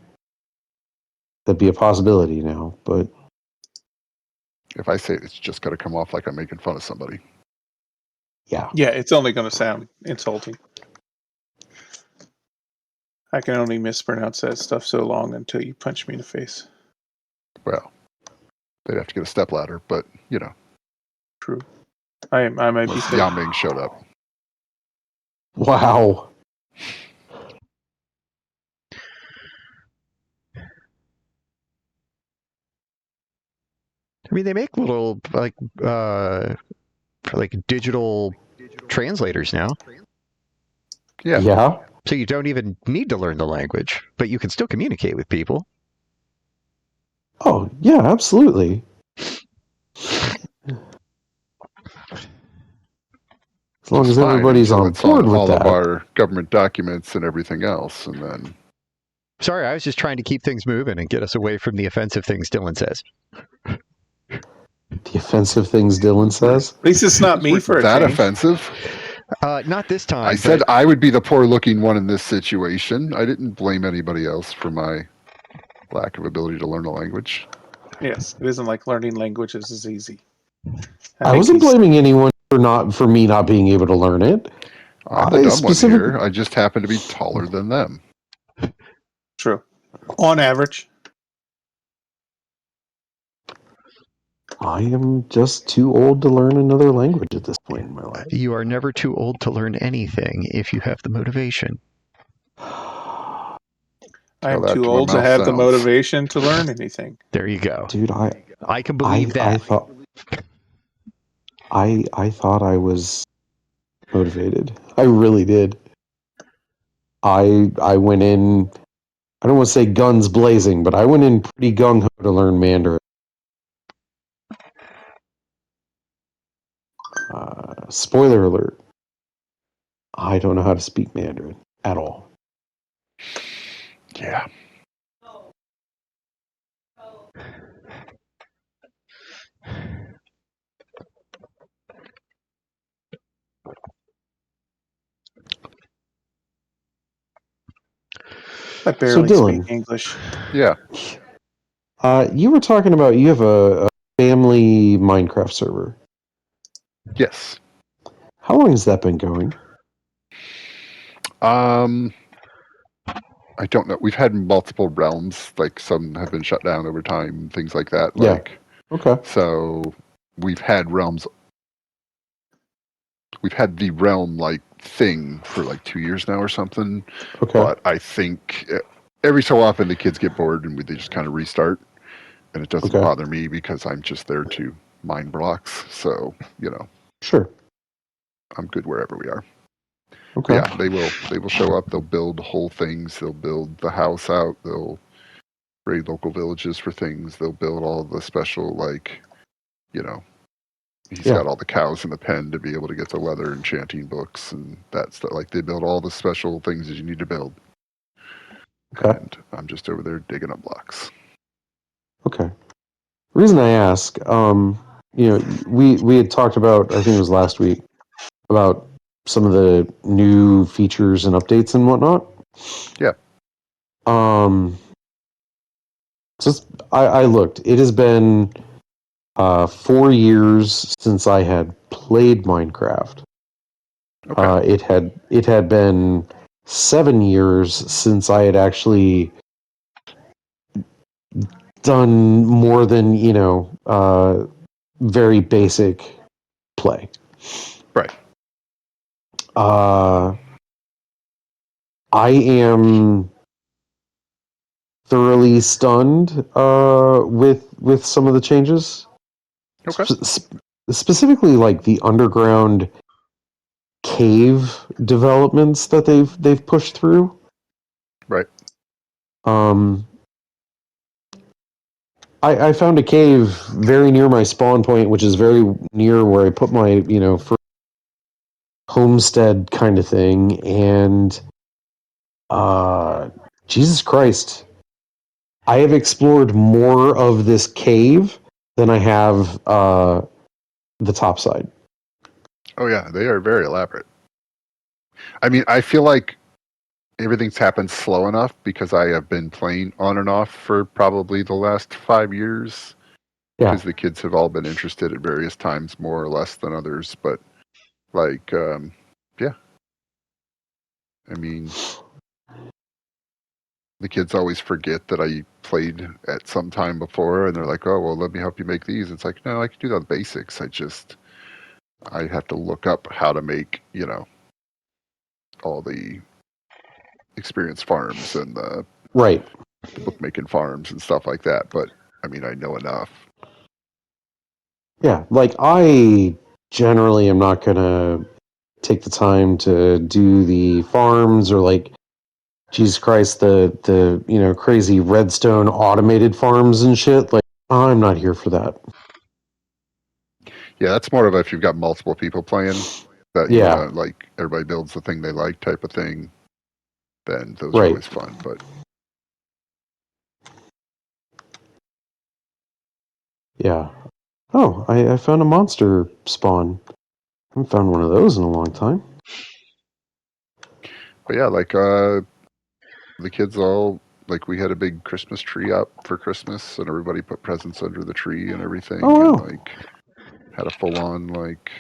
that'd be a possibility now, but If I say it, it's just got to come off like I'm making fun of somebody. yeah. Yeah, it's only going to sound insulting. I can only mispronounce that stuff so long until you punch me in the face. Well, they'd have to get a stepladder, but, True. I might be unless safe. Yao Ming showed up. Wow. I mean, they make little like digital translators now, Yeah. Yeah. so you don't even need to learn the language, but you can still communicate with people. Oh, yeah, absolutely. As long Just as fine everybody's until on it's on board with all that. of our government documents and everything else, and then Sorry, I was just trying to keep things moving and get us away from the offensive things Dylan says. The offensive things Dylan says. At least it's not me for a that change. offensive. Not this time. I said I would be the poor-looking one in this situation. I didn't blame anybody else for my lack of ability to learn a language. Yes, it isn't like learning languages is easy. I wasn't blaming anyone for me not being able to learn it. I'm the dumb one here. I just happen to be taller than them. True. On average. I am just too old to learn another language at this point in my life. You are never too old to learn anything if you have the motivation. I Tell am that too to a old to mouse have the sounds. motivation to learn anything. There you go. Dude, I can believe that. I thought I was motivated. I really did. I went in, I don't want to say guns blazing, but I went in pretty gung-ho to learn Mandarin. Spoiler alert. I don't know how to speak Mandarin at all. Yeah. I barely Dylan. speak English. Yeah. You were talking about you have a family Minecraft server. Yes. How long has that been going? I don't know. We've had multiple realms, like some have been shut down over time, things like that. Yeah. Like, Okay. so we've had realms. We've had the realm like thing for like 2 years now or something. Okay. But I think every so often the kids get bored and they just kind of restart, and it doesn't Okay. bother me because I'm just there to mine blocks. So Sure. I'm good wherever we are. Okay. But yeah, they will show up. They'll build whole things. They'll build the house out. They'll raid local villages for things. They'll build all the special he's Yeah. got all the cows in the pen to be able to get the leather enchanting books and that stuff. Like they build all the special things that you need to build. Okay. And I'm just over there digging up blocks. Okay. The reason I ask, we had talked about, I think it was last week, about some of the new features and updates and whatnot. Yeah. Just I looked. It has been 4 years since I had played Minecraft. Okay. It had been 7 years since I had actually done more than very basic play. Right. I am thoroughly stunned with some of the changes. Okay. Specifically, like the underground cave developments that they've pushed through. Right. I found a cave very near my spawn point, which is very near where I put my first homestead kind of thing, and Jesus Christ, I have explored more of this cave than I have the top side. Oh yeah, they are very elaborate. I mean, I feel like everything's happened slow enough because I have been playing on and off for probably the last 5 years. Yeah. Because the kids have all been interested at various times, more or less than others. But yeah. I mean, the kids always forget that I played at some time before, and they're like, "Oh, well, let me help you make these." It's like, no, I can do the basics. I have to look up how to make all the experience farms and the Right. bookmaking farms and stuff like that. But I mean, I know enough. Yeah, like I generally am not gonna take the time to do the farms or like Jesus Christ, the crazy redstone automated farms and shit. Like I'm not here for that. Yeah, that's more of a, if you've got multiple people playing that you Yeah. want to like everybody builds the thing they like type of thing. Then those are Right. always fun. But Yeah. Oh, I found a monster spawn. I haven't found one of those in a long time. yeah, like the kids all like we had a big Christmas tree up for Christmas, and everybody put presents under the tree and everything, Oh, wow. and like had a full on like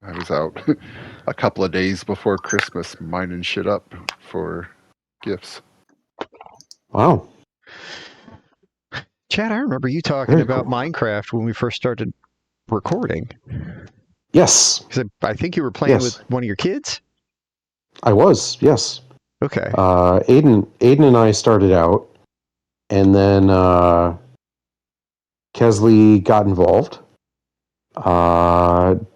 I was out a couple of days before Christmas mining shit up for gifts. Wow. Chad, I remember you talking Very about cool. Minecraft when we first started recording. Yes. 'Cause I think you were playing Yes. with one of your kids. I was. Yes. Okay. Aiden and I started out, and then Kesley got involved.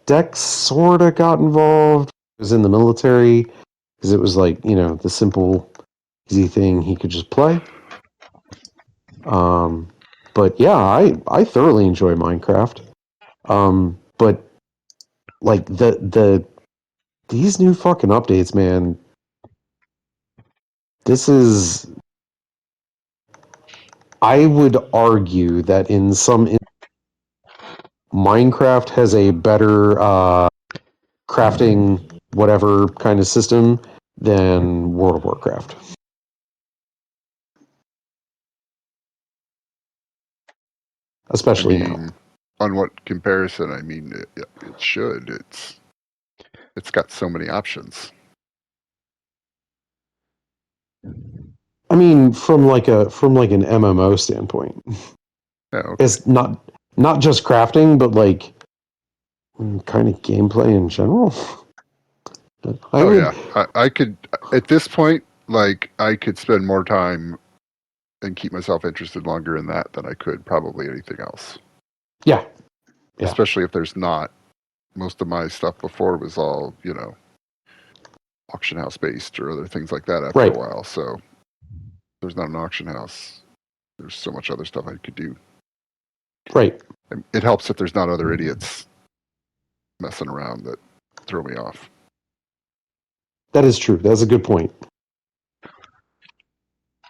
Dex sort of got involved. He was in the military because it was like the simple, easy thing he could just play. But yeah, I thoroughly enjoy Minecraft. But like these new fucking updates, man. This is. I would argue that in some Minecraft has a better crafting whatever kind of system than World of Warcraft. Especially now. On what comparison? I mean, it should. It's got so many options. I mean, from like an MMO standpoint, Yeah, okay. it's not just crafting, but like kind of gameplay in general. I could at this point, like I could spend more time and keep myself interested longer in that than I could probably anything else. Yeah. Yeah. Especially if there's not. Most of my stuff before was all, auction house based or other things like that after Right. a while. So there's not an auction house. There's so much other stuff I could do. Right. It helps if there's not other idiots messing around that throw me off. That is true. That's a good point.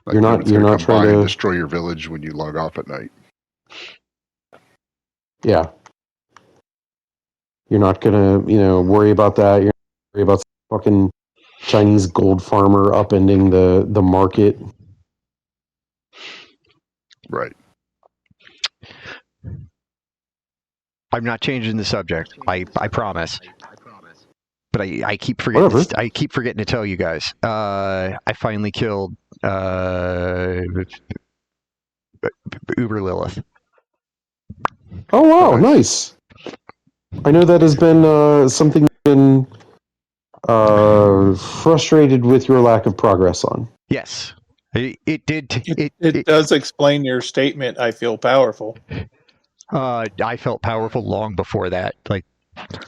Like You're not come trying by and to destroy your village when you log off at night. Yeah. You're not gonna, worry about that. You're not worry about fucking Chinese gold farmer upending the market. Right. I'm not changing the subject. I promise. But I keep forgetting. Whatever. I keep forgetting to tell you guys. I finally killed Uber Lilith. Oh wow, nice. I know that has been something you've been frustrated with your lack of progress on. Yes, it did. It does explain your statement. I feel powerful. I felt powerful long before that. Like,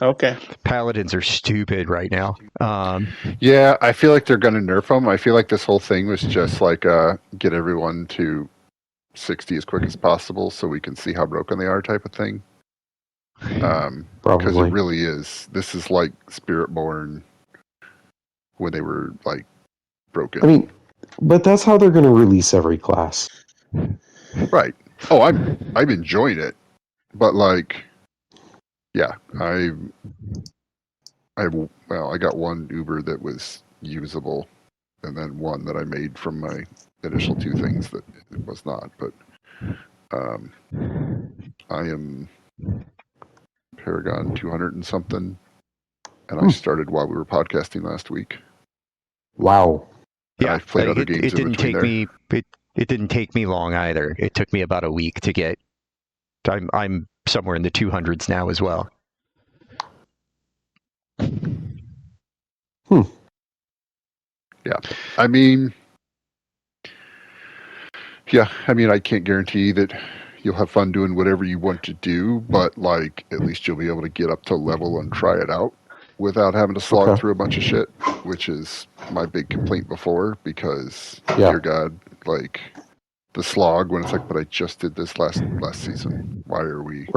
Okay. paladins are stupid right now. Yeah, I feel like they're going to nerf them. I feel like this whole thing was just like get everyone to 60 as quick as possible so we can see how broken they are type of thing. Because Probably. it really is. This is like Spiritborn when they were like broken. I mean, but that's how they're going to release every class. Right. Oh, I'm enjoying it, but like, yeah, I got one Uber that was usable, and then one that I made from my initial two things that it was not. But I am Paragon 200 and something, and I started while we were podcasting last week. Wow. Yeah, I've played other games it didn't in between take there. me. It didn't take me long either. It took me about a week to get. I'm somewhere in the 200s now as well. Yeah, I mean, I can't guarantee that you'll have fun doing whatever you want to do, but like at least you'll be able to get up to level and try it out without having to slog through a bunch of shit, which is my big complaint before, because dear God, like the slog when it's like, but I just did this last season. Why are we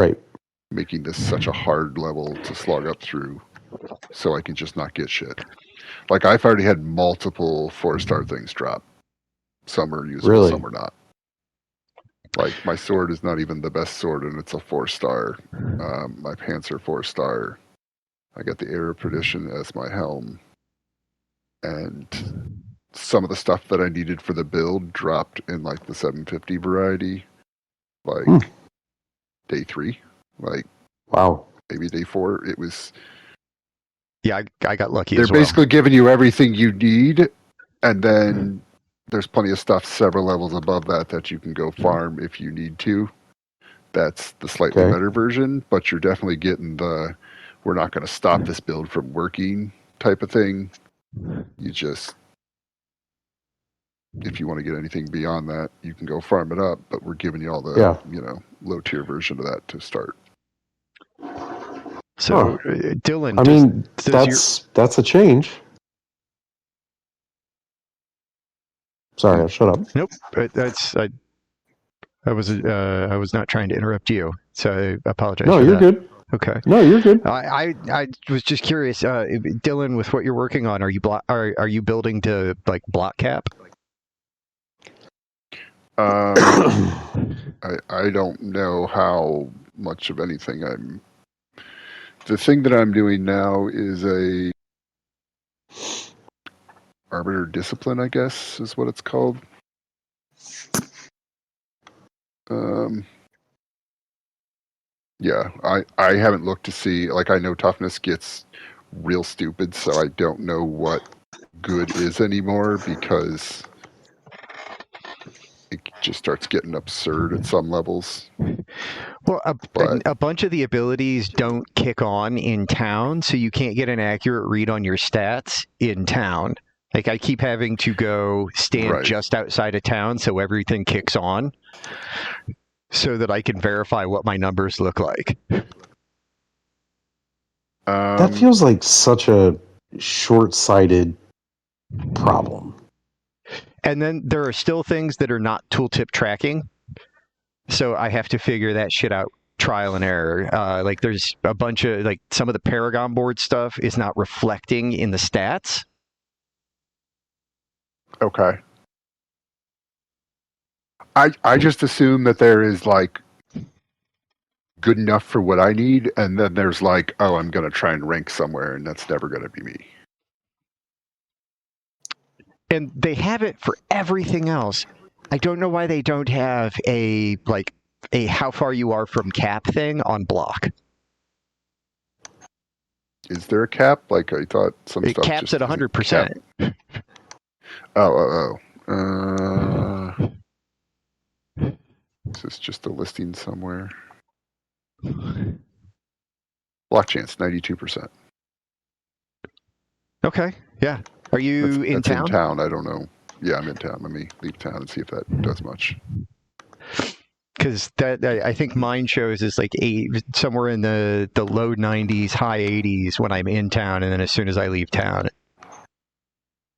making this such a hard level to slog up through so I can just not get shit? Like I've already had multiple 4-star things drop. Some are usable, some are not. Like my sword is not even the best sword, and it's a 4-star. My pants are 4-star. I got the Air of Perdition as my helm, and some of the stuff that I needed for the build dropped in like the 750 variety, like day 3, like maybe day 4. It was. Yeah, I got lucky. They're basically giving you everything you need, and then there's plenty of stuff several levels above that you can go farm if you need to. That's the slightly better version, but you're definitely getting the we're not going to stop this build from working type of thing. You just, if you want to get anything beyond that, you can go farm it up, but we're giving you all the low tier version of that to start. So, Dylan, I mean, that's a change. Sorry, I'll shut up. Nope, I was not trying to interrupt you, so I apologize. No, you're good. Okay. No, you're good. I was just curious, Dylan, with what you're working on, are you building to like block cap? I don't know how much of anything I'm. The thing that I'm doing now is a Arbiter Discipline, I guess, is what it's called. Yeah, I haven't looked to see, like I know toughness gets real stupid, so I don't know what good is anymore, because it just starts getting absurd at some levels. Well, But a bunch of the abilities don't kick on in town, so you can't get an accurate read on your stats in town. Like, I keep having to go stand Right. just outside of town so everything kicks on so that I can verify what my numbers look like. That feels like such a short-sighted problem. And then there are still things that are not tooltip tracking. So I have to figure that shit out trial and error. Like there's a bunch of, like, some of the Paragon board stuff is not reflecting in the stats. okay. I just assume that there is like good enough for what I need, and then there's like, oh, I'm gonna try and rank somewhere, and that's never gonna be me. And they have it for everything else. I don't know why they don't have a how far you are from cap thing on block. Is there a cap? Like I thought some It stuff caps just at isn't 100%. capped. Is this just a listing somewhere? Block chance 92%. Okay, yeah. Are you in That's town? in town. I don't know. Yeah, I'm in town. Let me leave town and see if that does much. Because I think mine shows is like somewhere in the low 90s, high 80s when I'm in town, and then as soon as I leave town, it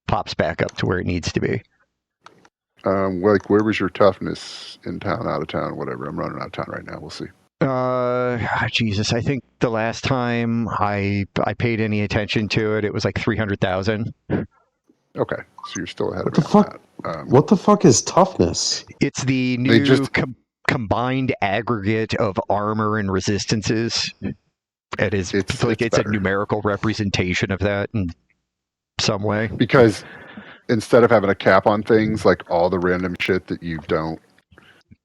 pops back up to where it needs to be. Like, where was your toughness in town, out of town, whatever? I'm running out of town right now. We'll see. Jesus, I think the last time I paid any attention to it, it was like 300,000. Okay, so you're still ahead What of the me on fuck? that. What the fuck is toughness? It's the They new just- combined aggregate of armor and resistances. It is It's a better. numerical representation of that in some way. Because instead of having a cap on things, like all the random shit that you don't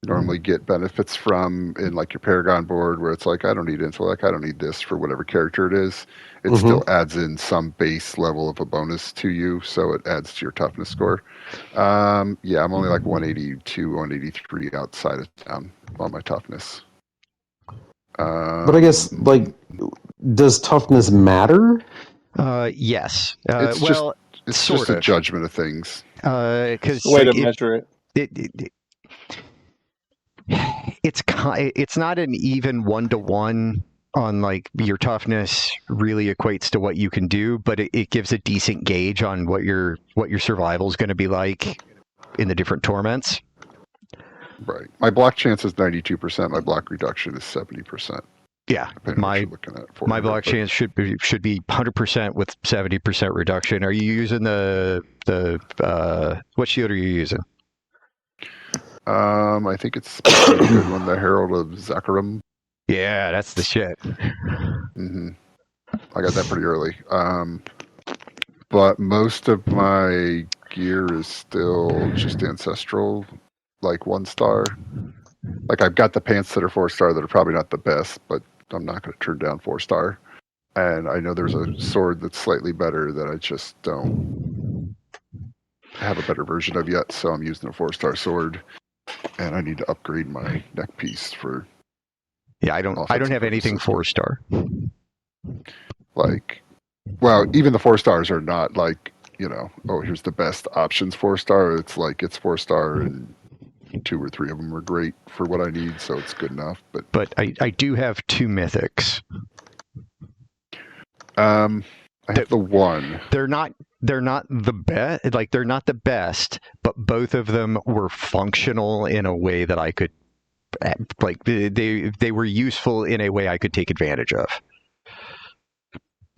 normally get benefits from in like your Paragon board, where it's like, I don't need intellect, I don't need this for whatever character it is, it still adds in some base level of a bonus to you, so it adds to your toughness score. Yeah, I'm only like 182, 183 outside of town on my toughness. But I guess, like, does toughness matter? Yes. It's sort just a of. judgment of things. Because Way to measure it. it's not an even 1-to-1 on like your toughness really equates to what you can do, but it gives a decent gauge on what your survival is going to be like in the different torments. Right. My block chance is 92%. My block reduction is 70%. Yeah, Depending on what you're looking at. my block chance should be 100% with 70% reduction. Are you using the what shield are you using? I think it's a good one, the Herald of Zakarum. Yeah, that's the shit. Mm-hmm. I got that pretty early. But most of my gear is still just ancestral, like 1-star. Like I've got the pants that are 4-star that are probably not the best, but I'm not going to turn down 4-star. And I know there's a sword that's slightly better that I just don't have a better version of yet, so I'm using a 4-star sword. And I need to upgrade my neck piece for. Yeah, I don't have anything 4-star. Like, well, even the 4-stars are not like, oh, here's the best options 4-star. It's like it's 4-star and 2 or 3 of them are great for what I need, so it's good enough. But I do have 2 mythics. I have the 1. They're not the best. Like they're not the best, but both of them were functional in a way that I could, like they were useful in a way I could take advantage of.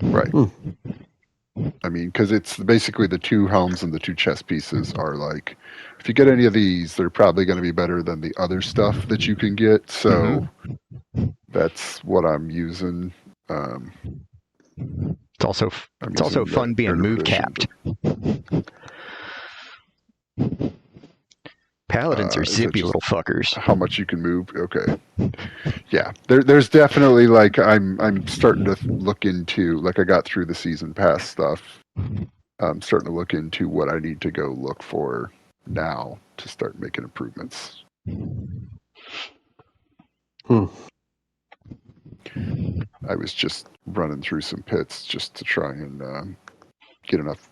Right. I mean, because it's basically the 2 helms and the 2 chest pieces are like, if you get any of these, they're probably going to be better than the other stuff that you can get. So that's what I'm using. It's also fun being move capped. Paladins are zippy little fuckers. How much you can move? Okay. Yeah, there's definitely like I'm starting to look into, like I got through the season pass stuff. I'm starting to look into what I need to go look for now to start making improvements. I was just running through some pits just to try and get enough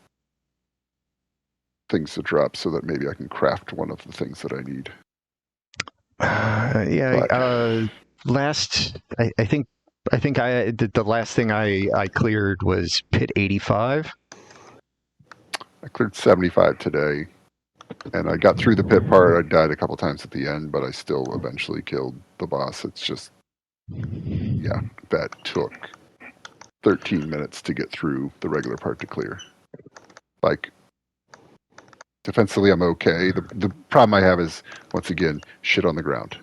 things to drop so that maybe I can craft one of the things that I need. Last, I think the last thing I cleared was pit 85. I cleared 75 today, and I got through the pit part. I died a couple times at the end, but I still eventually killed the boss. It's just, yeah, that took 13 minutes to get through the regular part to clear. Like, defensively, I'm okay. The problem I have is, once again, shit on the ground.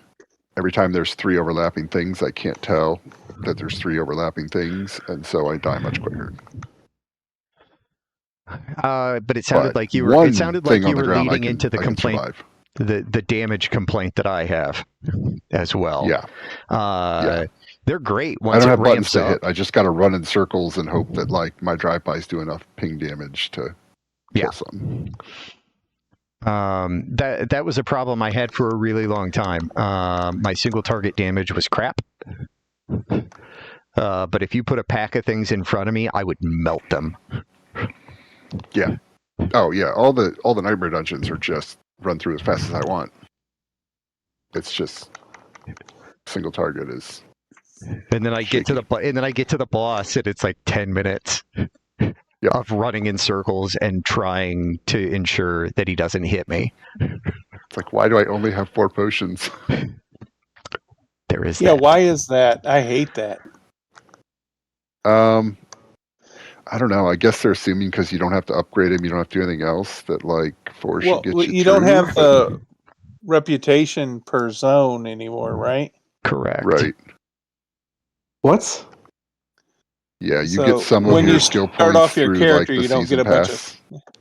Every time there's 3 overlapping things, I can't tell that there's 3 overlapping things, and so I die much quicker. But it sounded like you were. It sounded like you were leading into the complaint, the damage complaint that I have as well. Yeah. They're great. I don't have buttons to hit. I just got to run in circles and hope that like my drive-bys do enough ping damage to kill something. That was a problem I had for a really long time. My single target damage was crap. But if you put a pack of things in front of me, I would melt them. Yeah. Oh yeah. All the nightmare dungeons are just run through as fast as I want. It's just single target is. And then I get to the boss, and it's like 10 minutes of running in circles and trying to ensure that he doesn't hit me. It's like, why do I only have 4 potions? There is. Yeah. Why is that? I hate that. I don't know. I guess they're assuming because you don't have to upgrade him, you don't have to do anything else, that like 4 should get you you don't have the reputation per zone anymore, right? Correct. Right. What? Yeah, you get some of your skill points off your through character, like the you don't season get a pass. bunch of.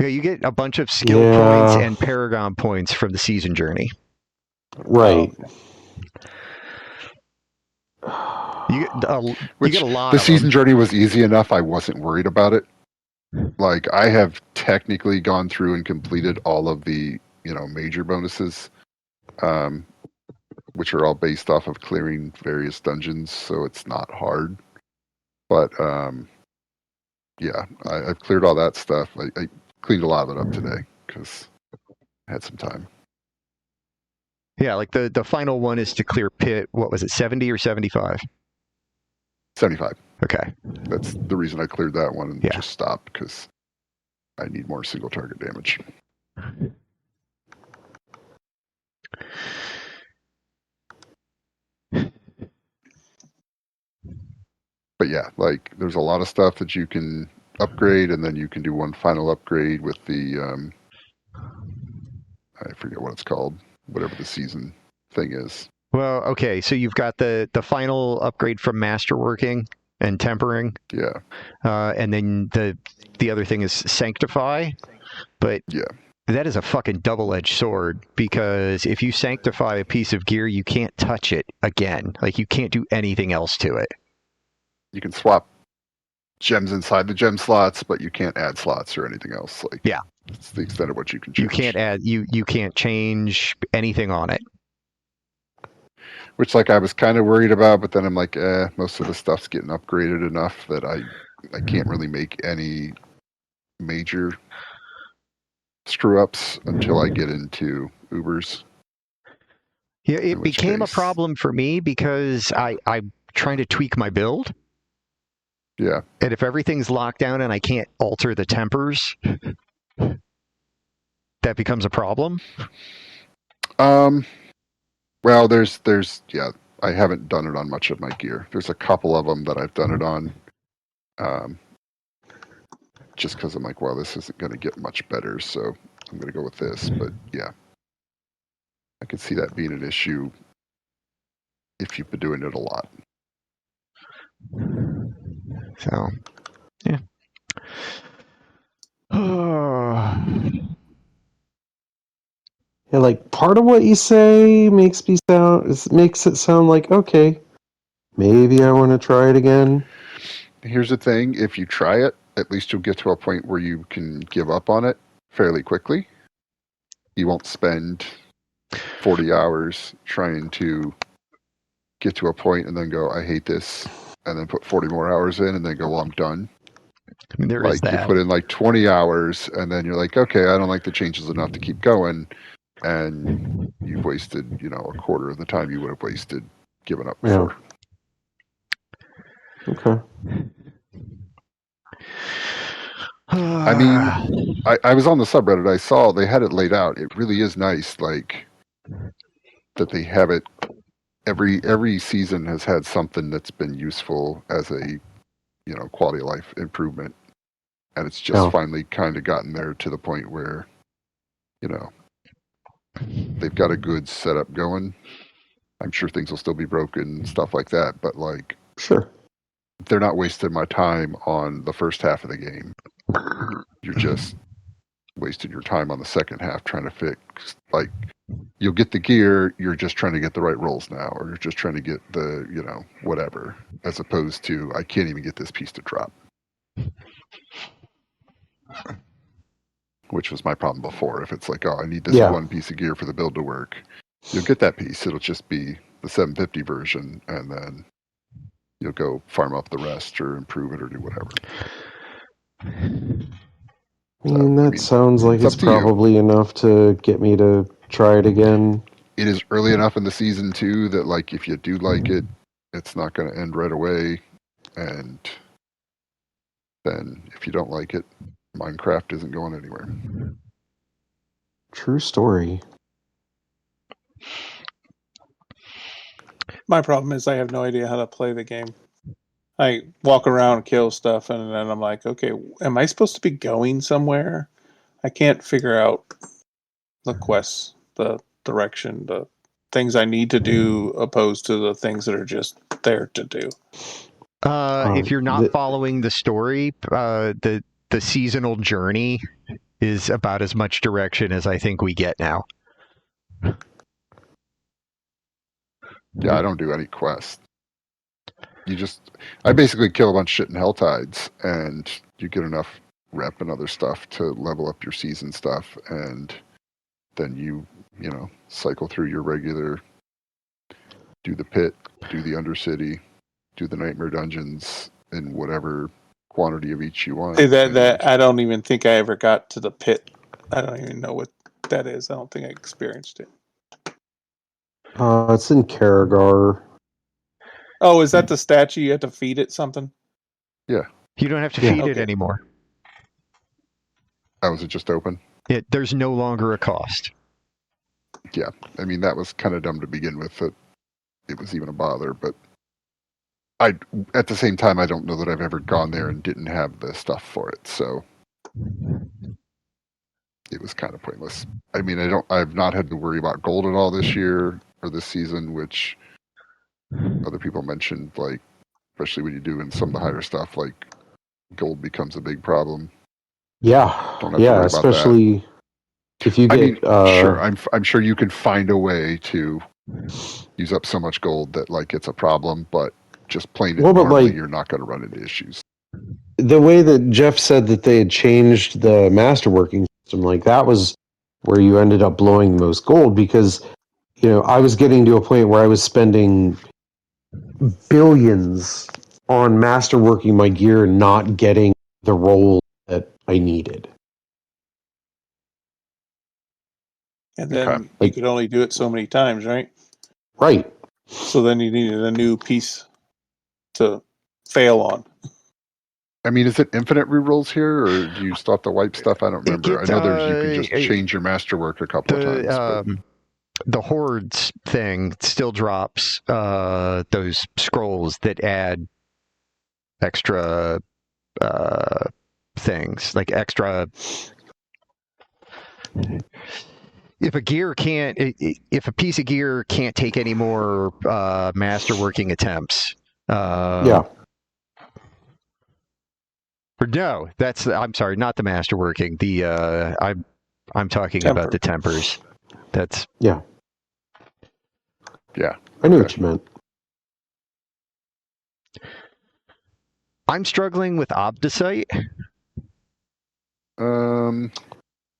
Yeah, you get a bunch of skill points and Paragon points from the season journey. Right. You get a lot. The of season them. journey was easy enough. I wasn't worried about it. Like I have technically gone through and completed all of the major bonuses, which are all based off of clearing various dungeons, so it's not hard. But yeah, I've cleared all that stuff. I cleaned a lot of it up today because I had some time. Yeah, like the final one is to clear pit. What was it, 70 or 75? 75. Okay. That's the reason I cleared that one and just stopped, because I need more single target damage. But yeah, like there's a lot of stuff that you can upgrade, and then you can do one final upgrade with the I forget what it's called, whatever the season thing is. Well, okay, so you've got the final upgrade from masterworking and tempering. Yeah. And then the other thing is sanctify, but that is a fucking double-edged sword, because if you sanctify a piece of gear, you can't touch it again. Like you can't do anything else to it. You can swap gems inside the gem slots, but you can't add slots or anything else. Like it's the extent of what you can change. You can't add you can't change anything on it. Which, like, I was kind of worried about, but then I'm like, most of the stuff's getting upgraded enough that I can't really make any major screw-ups until I get into Ubers. Yeah, it became a problem for me because I'm trying to tweak my build. Yeah. And if everything's locked down and I can't alter the tempers, that becomes a problem. Well, there's I haven't done it on much of my gear. There's a couple of them that I've done it on, just because I'm like, well, this isn't going to get much better, so I'm going to go with this. But yeah, I can see that being an issue if you've been doing it a lot. So, yeah. Yeah, like part of what you say makes it sound like, okay, maybe I want to try it again. Here's the thing: if you try it, at least you'll get to a point where you can give up on it fairly quickly. You won't spend 40 hours trying to get to a point and then go, I hate this, and then put 40 more hours in and then go, well, I'm done. I mean, there is Like you that. put in like 20 hours and then you're like, okay, I don't like the changes enough to keep going, and you've wasted, a quarter of the time you would have wasted giving up Yeah. before. Okay. I mean, I was on the subreddit. I saw they had it laid out. It really is nice, like that they have it. Every season has had something that's been useful as a quality of life improvement, and it's just Yeah. finally kind of gotten there to the point where they've got a good setup going. I'm sure things will still be broken, stuff like that, but like Sure. they're not wasting my time on the first half of the game. You're just wasting your time on the second half trying to fix, like, you'll get the gear, you're just trying to get the right rolls now, or you're just trying to get the, whatever, as opposed to, I can't even get this piece to drop. Which was my problem before. If it's like, oh, I need this one piece of gear for the build to work, you'll get that piece. It'll just be the 750 version, and then you'll go farm up the rest or improve it or do whatever. I mean, that sounds like it's probably enough to get me to try it again. It is early enough in the season too that like if you do like it, it's not going to end right away, and then if you don't like it, Minecraft isn't going anywhere. True story. My problem is I have no idea how to play the game. I walk around, kill stuff, and then I'm like, okay, am I supposed to be going somewhere? I can't figure out the quests, the direction, the things I need to do, opposed to the things that are just there to do. If you're not following the story, the seasonal journey is about as much direction as I think we get now. Yeah, I don't do any quests. I basically kill a bunch of shit in Helltides, and you get enough rep and other stuff to level up your season stuff, and then you cycle through your regular, do the pit, do the Undercity, do the Nightmare Dungeons in whatever quantity of each you want. That I don't even think I ever got to the pit. I don't even know what that is. I don't think I experienced it. It's in Karagar. Oh, is that the statue? You have to feed it something? Yeah. You don't have to feed it anymore. Oh, is it just open? There's no longer a cost. Yeah. I mean, that was kind of dumb to begin with, that it was even a bother, but at the same time, I don't know that I've ever gone there and didn't have the stuff for it, so it was kind of pointless. I mean, I've not had to worry about gold at all this year or this season, which other people mentioned, like, especially when you do in some of the higher stuff, like gold becomes a big problem. Yeah. Don't have to worry especially about that. If you get, sure, I'm sure you can find a way to use up so much gold that like it's a problem, but just playing it normally, you're not going to run into issues. The way that Jeff said that they had changed the masterworking system, like that was where you ended up blowing the most gold, because I was getting to a point where I was spending billions on masterworking my gear and not getting the roll that I needed. And then you could only do it so many times, right? Right. So then you needed a new piece to fail on. I mean, is it infinite rerolls here, or do you still have to wipe stuff? I don't remember. I know you can just change your masterwork a couple of times. The Hordes thing still drops those scrolls that add extra things, like extra. If a piece of gear can't take any more masterworking attempts. Or no, I'm sorry, not the masterworking. I'm talking about the tempers. That's yeah. I knew what you meant. I'm struggling with Obdicite.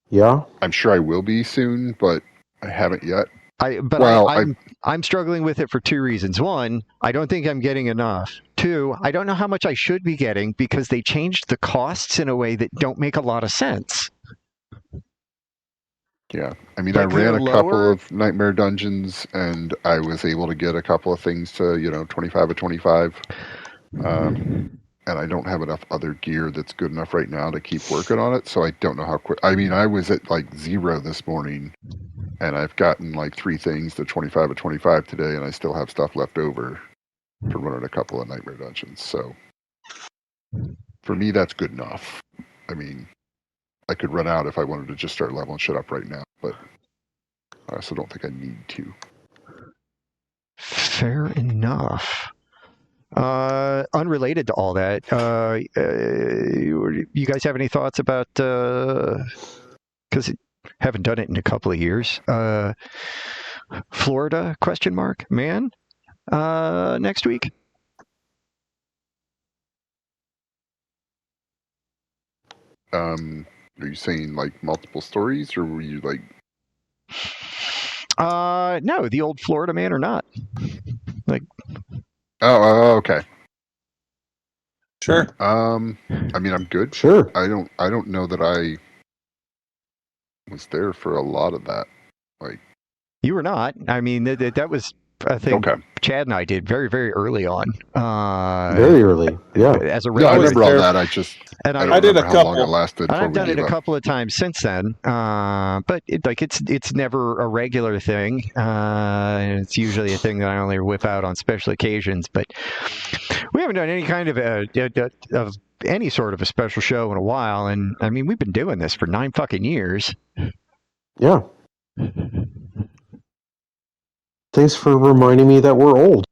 Yeah. I'm sure I will be soon, but I haven't yet. I'm struggling with it for two reasons. One, I don't think I'm getting enough. Two, I don't know how much I should be getting because they changed the costs in a way that don't make a lot of sense. Yeah, I mean, I Like, ran they're a couple lower? of Nightmare Dungeons, and I was able to get a couple of things to 25 or 25. And I don't have enough other gear that's good enough right now to keep working on it. So I don't know how quick. I mean, I was at like 0 this morning, and I've gotten like 3 things to 25 or 25 today, and I still have stuff left over to run a couple of Nightmare Dungeons. So for me, that's good enough. I mean, I could run out if I wanted to just start leveling shit up right now, but I also don't think I need to. Fair enough. Unrelated to all that, you guys have any thoughts about, because haven't done it in a couple of years, Florida, ? Man, next week? Are you saying like multiple stories, or were you like? No, the old Florida Man or not. Okay. Sure. I mean, I'm good. Sure. I don't know that I was there for a lot of that. Like, You were not. I mean, that was a thing okay. Chad and I did very, very early on. Very early. Yeah. As a No, I regular. remember all there. that. I don't I did remember a how long it couple. lasted And before I've we done it gave a up. couple of times since then, but it's never a regular thing. It's usually a thing that I only whip out on special occasions. But we haven't done any kind of any sort of a special show in a while. And I mean, we've been doing this for 9 fucking years. Yeah. Thanks for reminding me that we're old.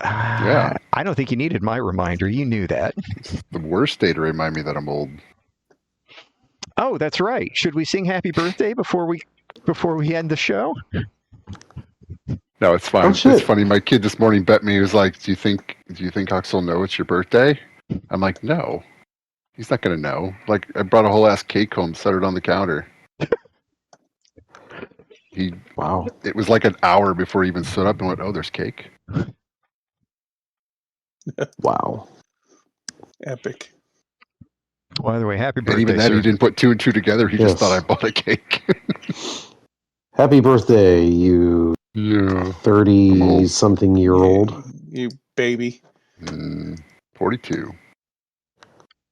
Yeah. I don't think you needed my reminder. You knew that. It's the worst day to remind me that I'm old. Oh, that's right. Should we sing Happy Birthday before we end the show? No, it's fine. Oh, shit. It's funny. My kid this morning bet me. He was like, "Do you think Hux'll know it's your birthday?" I'm like, "No, he's not gonna know." Like, I brought a whole ass cake home, set it on the counter. Wow. It was like an hour before he even stood up and went, "Oh, there's cake." Wow. Epic. Well, either way, happy birthday, And even then, sir. he didn't put 2 and 2 together. He just Yes. thought I bought a cake. Happy birthday, you Yeah. 30-something-year-old. You baby. 42.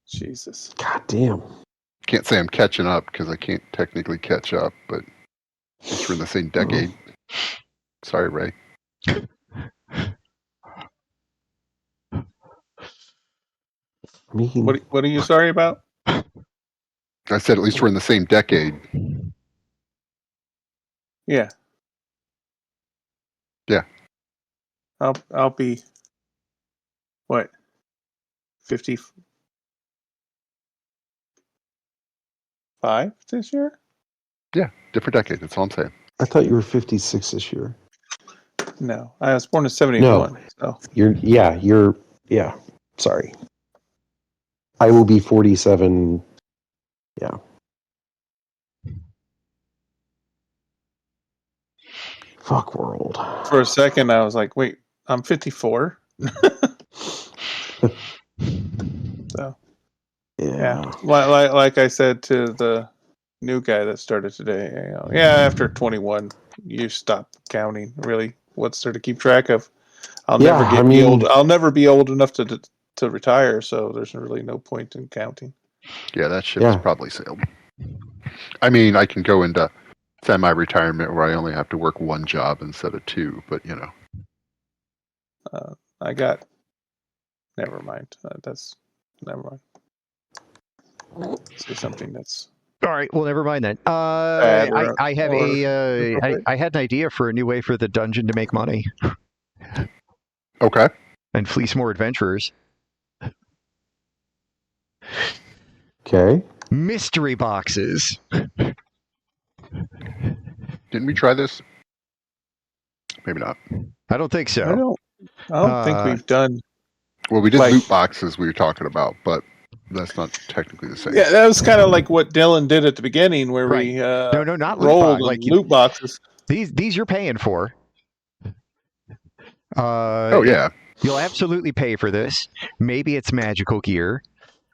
Jesus. God damn. Can't say I'm catching up because I can't technically catch up, but at least we're in the same decade. Sorry, Ray. I mean, What are you sorry about? I said at least we're in the same decade. Yeah. Yeah. I'll be what? 55 this year? Yeah, different decade. That's all I'm saying. I thought you were 56 this year. No. I was born in 71. So You're sorry. I will be 47. Yeah. Fuck world. for a second I was like, wait, I'm 54. So yeah. Like I said to the new guy that started today, after 21 you stop counting. Really, what's there to keep track of? I'll never be old enough to retire, so there's really no point in counting. Yeah, that ship's probably sailed. I mean, I can go into semi-retirement where I only have to work 1 job instead of 2, but I got. Never mind. Never mind. Say something that's. All right, well, never mind then. Bad I had an idea for a new way for the dungeon to make money Okay. and fleece more adventurers. Okay. Mystery boxes. Didn't we try this? Maybe not. I don't think so. I don't think we've done. Well, we did Like- loot boxes we were talking about, but That's not technically the same. Yeah, that was kind of like what Dylan did at the beginning, where we No, not loot rolled box. on Like loot boxes. these you're paying for. Oh yeah, You'll absolutely pay for this. Maybe it's magical gear,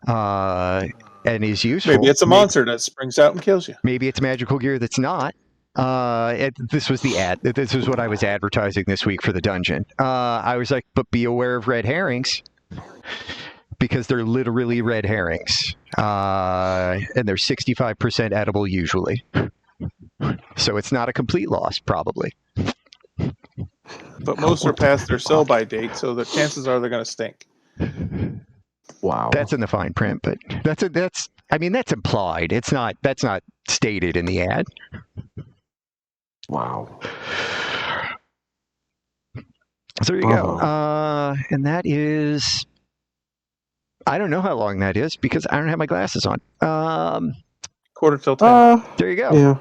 and is useful. Maybe it's a monster that springs out and kills you. Maybe it's magical gear that's not. This was the ad. This was what I was advertising this week for the dungeon. I was like, but be aware of red herrings, because they're literally red herrings, and they're 65% edible usually. So it's not a complete loss, probably. But most are past their sell-by date, so the chances are they're going to stink. Wow. That's in the fine print, but that's implied. That's not stated in the ad. Wow. So there you go. And that is, I don't know how long that is because I don't have my glasses on. 9:45. There you go.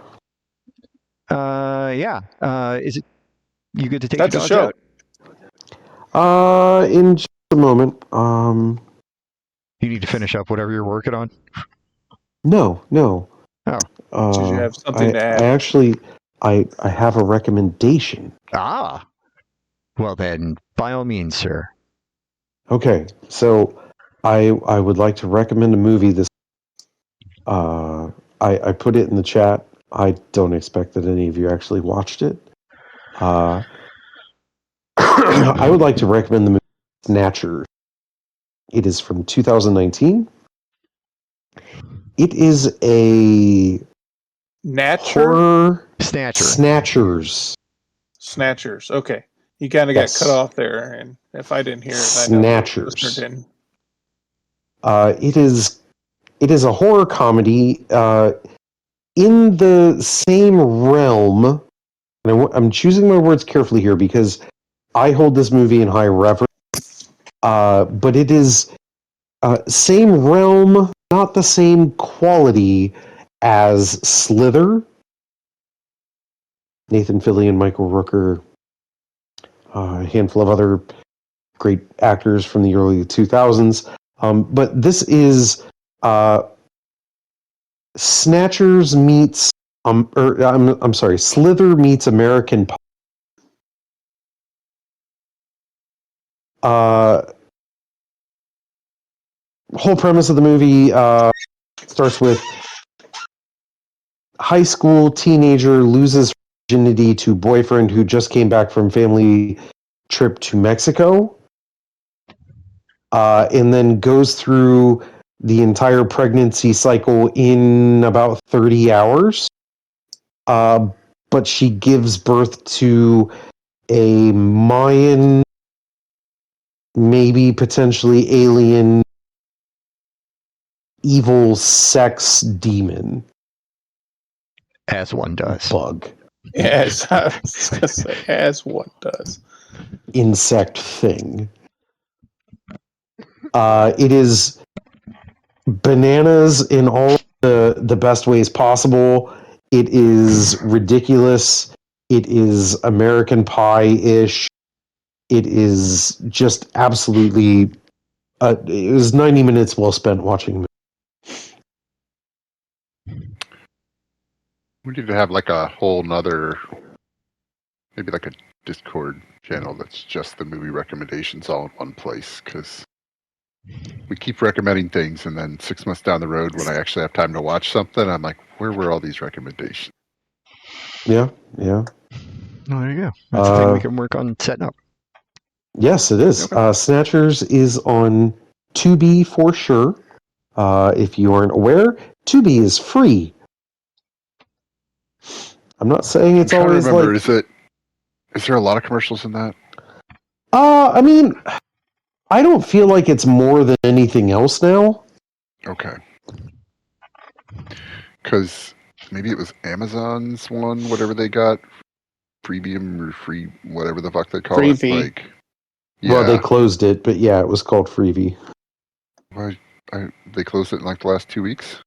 Yeah. Is it you good to take That's the a dogs show. out? In just a moment. You need to finish up whatever you're working on. No. Oh. Did you have something to add? I actually, I have a recommendation. Ah. Well then, by all means, sir. Okay, so I would like to recommend a movie. I put it in the chat. I don't expect that any of you actually watched it. I would like to recommend the movie Snatchers. It is from 2019. It is a horror Snatchers. Snatchers. Okay. You kind of got cut off there, and if I didn't hear it, I know the listener didn't. It is a horror comedy in the same realm. And I'm choosing my words carefully here because I hold this movie in high reverence. But it is same realm, not the same quality as Slither. Nathan Fillion, Michael Rooker, a handful of other great actors from the early 2000s. But this is Snatchers meets, I'm sorry, Slither meets American Pie. Whole premise of the movie starts with high school teenager loses virginity to boyfriend who just came back from family trip to Mexico, and then goes through the entire pregnancy cycle in about 30 hours. But she gives birth to a Mayan, maybe potentially alien, evil sex demon. As one does. Bug. Yes, I was going to say, as one does. Insect thing. It is bananas in all the best ways possible. It is ridiculous. It is American Pie-ish. It is just absolutely... it was 90 minutes well spent watching. we need to have like a whole nother, maybe like a Discord channel that's just the movie recommendations all in one place, because we keep recommending things, and then 6 months down the road, when I actually have time to watch something, I'm like, where were all these recommendations? Yeah. Oh, there you go. That's the thing we can work on setting up. Yes, it is. Okay. Snatchers is on Tubi for sure. If you aren't aware, Tubi is free. I'm not saying it's always remember, like... is there a lot of commercials in that? I mean, I don't feel like it's more than anything else now. Okay. Because maybe it was Amazon's one, whatever they got, Freemium or free, whatever the fuck they call Freevee. it. Like, yeah. Well, they closed it, but yeah, it was called Freevee. They closed it in like the last 2 weeks?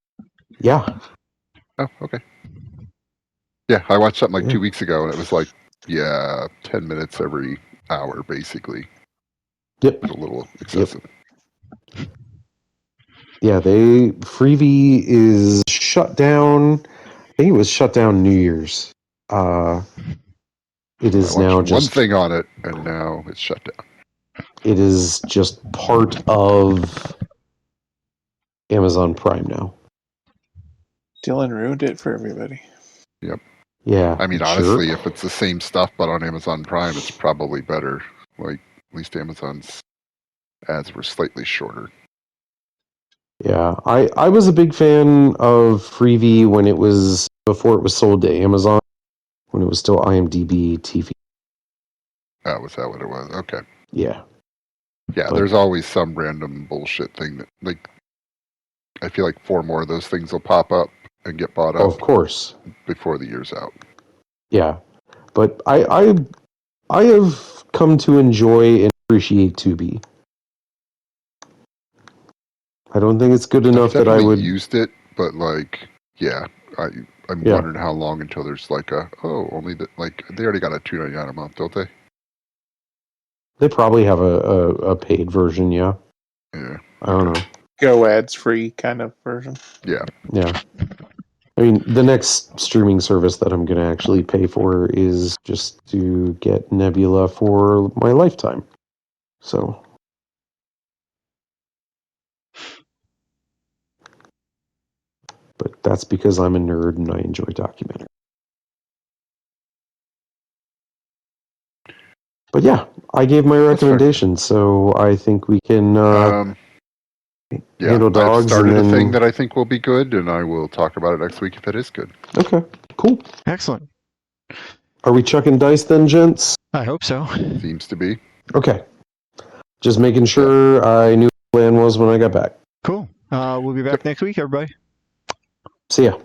Yeah. Oh, okay. Yeah, I watched something like 2 weeks ago, and it was like, 10 minutes every hour, basically. Yep. It was a little excessive. Yeah, Freevee is shut down. I think it was shut down New Year's. It I is watched now one just thing on it, and now it's shut down. it is just part of Amazon Prime now. Dylan ruined it for everybody. Yeah. I mean, jerk. honestly, if it's the same stuff but on Amazon Prime, it's probably better. Like, at least Amazon's ads were slightly shorter. Yeah, I was a big fan of Freevee when it was before it was sold to Amazon, when it was still IMDb TV. Oh, was that what it was? Okay. Yeah. Yeah, But- there's always some random bullshit thing that, like, I feel like 4 more of those things will pop up and get bought Oh, up of course. before the year's out. Yeah. But I have come to enjoy and appreciate Tubi. I don't think it's good enough I've that I definitely would used it, but like, yeah, I'm Yeah. wondering how long until there's like only that, like, they already got a $2.99 a month, don't they? They probably have a paid version, yeah. Yeah, I don't know. Go ads free kind of version. yeah. Yeah. I mean, the next streaming service that I'm going to actually pay for is just to get Nebula for my lifetime. So, but that's because I'm a nerd and I enjoy documentaries. But yeah, I gave my fair. recommendation, so I think we can Yeah, handle I've dogs started and a then... thing that I think will be good, and I will talk about it next week if it is good. Okay, cool. Excellent. Are we chucking dice then, gents? I hope so. Seems to be. Okay. Just making sure I knew what the plan was when I got back. Cool. We'll be back next week, everybody. See ya.